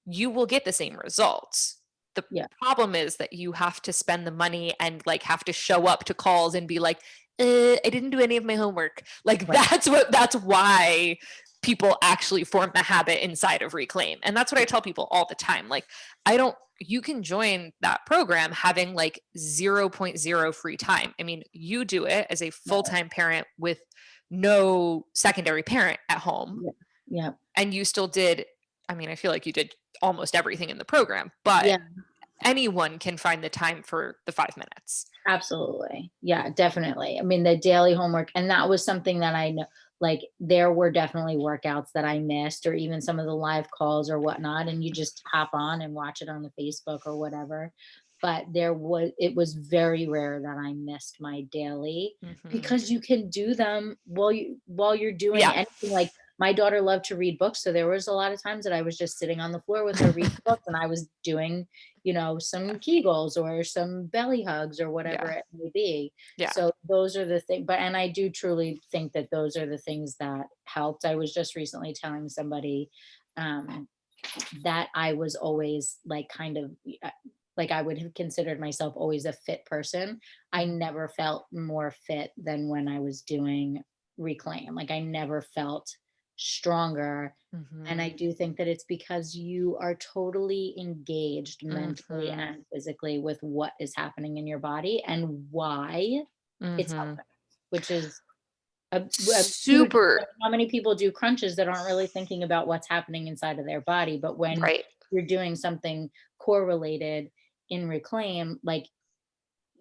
S1: you will get the same results. The
S2: yeah,
S1: problem is that you have to spend the money and like have to show up to calls and be like, I didn't do any of my homework. Like,
S2: right.
S1: that's why people actually form the habit inside of Reclaim. And that's what I tell people all the time. Like, I don't, you can join that program having like zero point 0.0 free time. I mean, you do it as a
S2: Right.
S1: full-time parent with no secondary parent at home,
S2: Yeah, yeah,
S1: and you still did, I mean, I feel like you did almost everything in the program, but
S2: yeah.
S1: anyone can find the time for the 5 minutes.
S2: Absolutely. Yeah, definitely. I mean, the daily homework, and that was something that I know, like, there were definitely workouts that I missed, or even some of the live calls or whatnot, and you just hop on and watch it on the Facebook or whatever. But it was very rare that I missed my daily,
S1: Hmm.
S2: because you can do them while you're doing
S1: Yeah.
S2: anything. Like, my daughter loved to read books, so there was a lot of times that I was just sitting on the floor with her reading books, and I was doing, some Kegels or some belly hugs or whatever
S1: Yeah.
S2: it may be.
S1: Yeah.
S2: So those are the things, but and I do truly think that those are the things that helped. I was just recently telling somebody um, that I was always like kind of like I would have considered myself always a fit person. I
S1: Mhm.
S2: never felt more fit than when I was doing Reclaim. Like, I never felt stronger. And I
S1: Mhm.
S2: do think that it's because you are totally engaged mentally
S1: Mhm.
S2: and physically with what is happening in your body and why it's
S1: Mhm.
S2: helping, which is a huge,
S1: Super.
S2: how many people do crunches that aren't really thinking about what's happening inside of their body? But when
S1: Right.
S2: you're doing something correlated in Reclaim, like,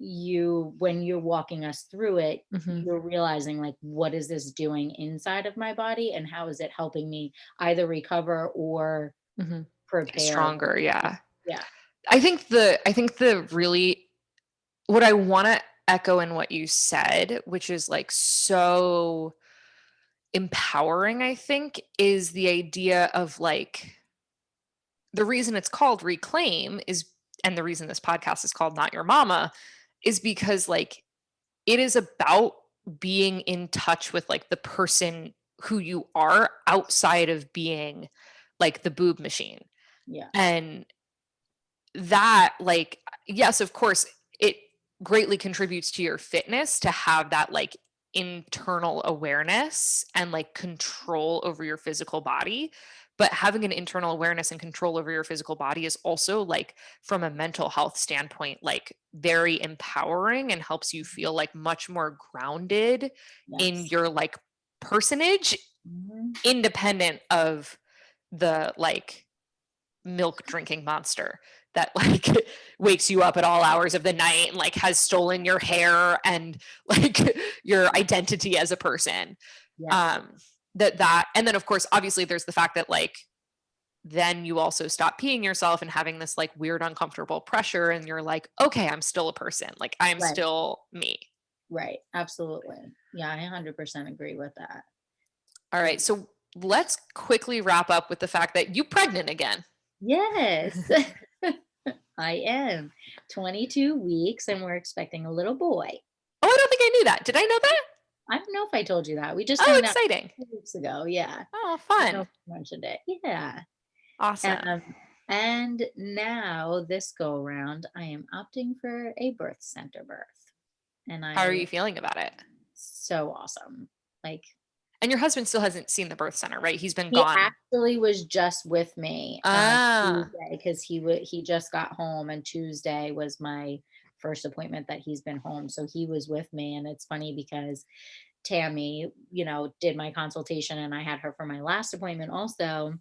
S2: when you're walking us through it,
S1: Mhm.
S2: you're realizing, like, what is this doing inside of my body and how is it helping me either recover or
S1: Mhm.
S2: prepare?
S1: Stronger, yeah.
S2: Yeah.
S1: I think the really, what I want to echo in what you said, which is like so empowering, I think, is the idea of like, the reason it's called Reclaim is, and the reason this podcast is called Not Your Mama, is because like it is about being in touch with like the person who you are outside of being like the boob machine.
S2: Yeah.
S1: And that, like, yes, of course, it greatly contributes to your fitness to have that like internal awareness and like control over your physical body. But having an internal awareness and control over your physical body is also like, from a mental health standpoint, like very empowering and helps you feel like much more grounded in
S2: Yes.
S1: your like personage,
S2: Mhm.
S1: independent of the like milk drinking monster that like wakes you up at all hours of the night and like has stolen your hair and like your identity as a person.
S2: Yes.
S1: um that and then of course obviously there's the fact that like then you also stop peeing yourself and having this like weird, uncomfortable pressure. And you're like, okay, I'm still a person. Like I'm
S2: Right.
S1: still me.
S2: Right. Absolutely. Yeah, I 100% agree with that.
S1: All right. So let's quickly wrap up with the fact that you pregnant again.
S2: Yes, I am 22 weeks and we're expecting a little boy.
S1: Oh, I don't think I knew that. Did I know that?
S2: I don't know if I told you that. We just
S1: Oh,
S2: found out
S1: exciting.
S2: 2 weeks ago. Yeah.
S1: Oh,
S2: I don't know
S1: fun.
S2: if I mentioned it. Yeah.
S1: Awesome.
S2: And now this go around, I am opting for a birth center birth. And
S1: How are you feeling about it?
S2: so awesome. Like,
S1: and your husband still hasn't seen the birth center, right? He's been
S2: he
S1: gone.
S2: actually was just with me on Tuesday because he just got home, and Tuesday was my first appointment that he's been home. So he was with me, and it's funny because Tammy, did my consultation, and I had her for my last appointment also.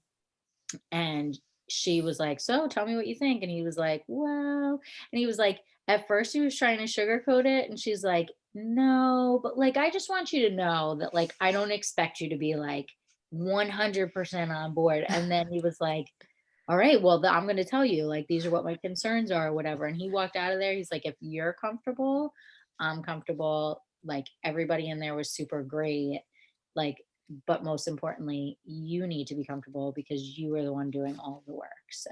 S2: And she was like, "So tell me what you think." And he was like, "Well," and he was like, at first he was trying to sugarcoat it. And she's like, "No, but like, I just want you to know that like, I don't expect you to be like 100% on board." And then he was like, "All right, well, I'm going to tell you, like, these are what my concerns are or whatever." And he walked out of there. He's like, "If you're comfortable, I'm comfortable." Like, everybody in there was super great. Like, but most importantly, you need to be comfortable because you are the one doing all the work. So,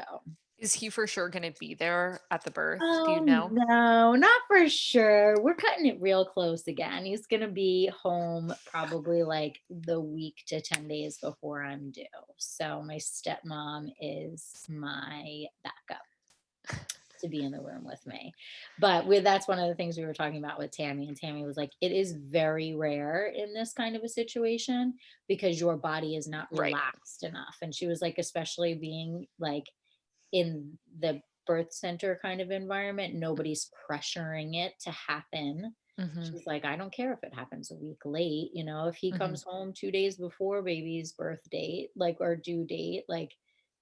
S1: Is he for sure going to be there at the birth? Do you
S2: oh
S1: know?
S2: no, not for sure. We're cutting it real close again. He's going to be home probably like the week to 10 days before I'm due. So, my stepmom is my backup to be in the room with me. But that's one of the things we were talking about with Tammy. And Tammy was like, it is very rare in this kind of a situation because your body is not
S1: Right.
S2: relaxed enough. And she was like, especially being like in the birth center kind of environment, nobody's pressuring it to happen. She's like, I don't care if it happens a week late, if he comes home 2 days before baby's birth date, like, or due date, like,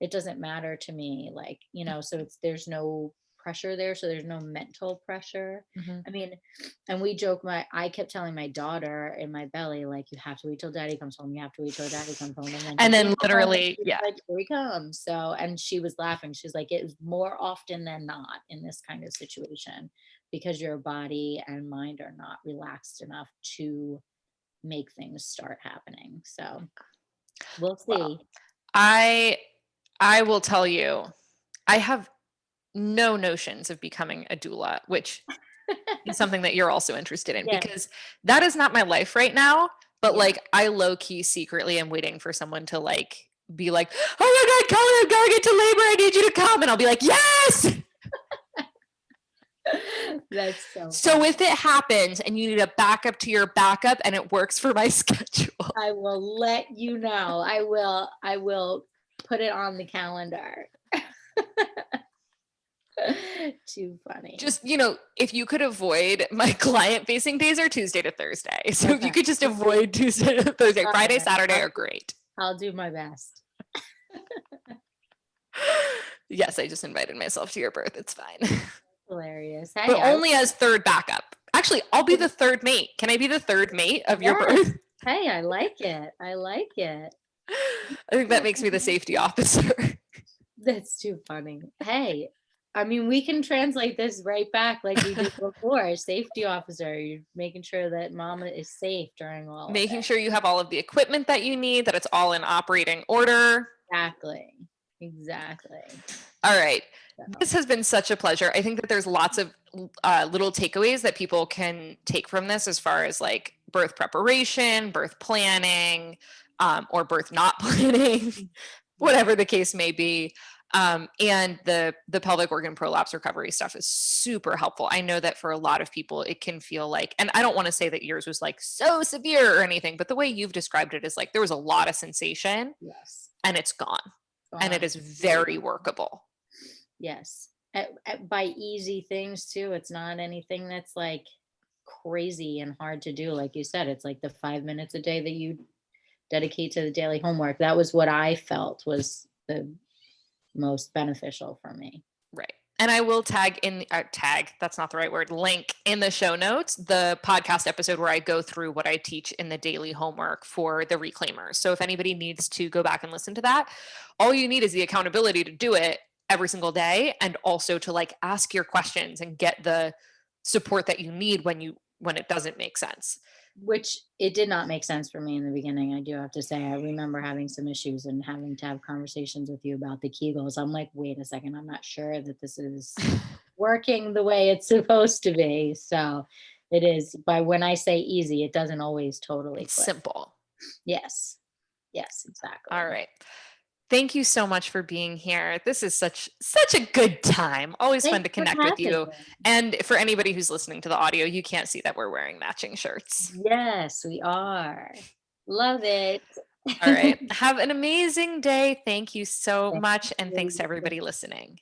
S2: it doesn't matter to me. Like, so there's no pressure there. So there's no mental pressure. I mean, and I kept telling my daughter in my belly, like, you have to wait till daddy comes home. You have to wait till daddy comes home.
S1: And
S2: he
S1: then
S2: came home, and
S1: literally,
S2: she was
S1: yeah.
S2: like, here he comes. So, and she was laughing. She's like, it is more often than not in this kind of situation because your body and mind are not relaxed enough to make things start happening. So we'll see.
S1: Well, I will tell you, I have no notions of becoming a doula, which is something that you're also interested in
S2: Yeah.
S1: because that is not my life right now. But
S2: Yeah.
S1: like, I low key secretly am waiting for someone to like be like, "Oh my God, Kelly, I'm going into labor. I need you to come." And I'll be like, "Yes."
S2: That's so
S1: So
S2: funny.
S1: if it happens and you need a backup to your backup and it works for my schedule,
S2: I will let you know. I will put it on the calendar. Too funny.
S1: just, if you could avoid my client facing days are Tuesday to Thursday. So if you
S2: Okay.
S1: could just avoid Tuesday to Thursday,
S2: All
S1: Friday,
S2: right.
S1: Saturday are great.
S2: I'll do my best.
S1: Yes, I just invited myself to your birth. It's fine.
S2: Hilarious.
S1: But
S2: Hey,
S1: only as third backup. Actually, I'll be the third mate. Can I be the third mate of your
S2: yes.
S1: birth?
S2: Hey, I like it. I like it.
S1: I think that makes me the safety officer.
S2: That's too funny. Hey, I mean, we can translate this right back like we did before. Safety officer, you're making sure that mama is safe during all of
S1: Making
S2: it.
S1: sure you have all of the equipment that you need, that it's all in operating order.
S2: Exactly.
S1: All right.
S2: So,
S1: This has been such a pleasure. I think that there's lots of little takeaways that people can take from this as far as like birth preparation, birth planning, or birth not planning, whatever the case may be. And the pelvic organ prolapse recovery stuff is super helpful. I know that for a lot of people, it can feel like, and I don't want to say that yours was like so severe or anything, but the way you've described it is like there was a lot of sensation
S2: yes.
S1: and it's gone. And it is very workable.
S2: Yes. By easy things too. It's not anything that's like crazy and hard to do. Like you said, it's like the 5 minutes a day that you dedicate to the daily homework. That was what I felt was the most beneficial for me.
S1: Right. And I will tag, that's not the right word, link in the show notes, the podcast episode where I go through what I teach in the daily homework for the reclaimers. So if anybody needs to go back and listen to that, all you need is the accountability to do it every single day, and also to like ask your questions and get the support that you need when it doesn't make sense.
S2: Which it did not make sense for me in the beginning. I do have to say, I remember having some issues and having to have conversations with you about the Kegels. I'm like, wait a second, I'm not sure that this is working the way it's supposed to be. So it is, by when I say easy, it doesn't always totally
S1: It's
S2: click.
S1: simple.
S2: Yes. Yes, exactly.
S1: All right. Thank you so much for being here. This is such a good time. Always fun
S2: Thanks
S1: to
S2: for
S1: connect with
S2: having
S1: you.
S2: me.
S1: And for anybody who's listening to the audio, you can't see that we're wearing matching shirts.
S2: Yes, we are. Love it.
S1: All right. Have an amazing day. Thank you so
S2: Thank
S1: much. And thanks to
S2: you.
S1: everybody listening.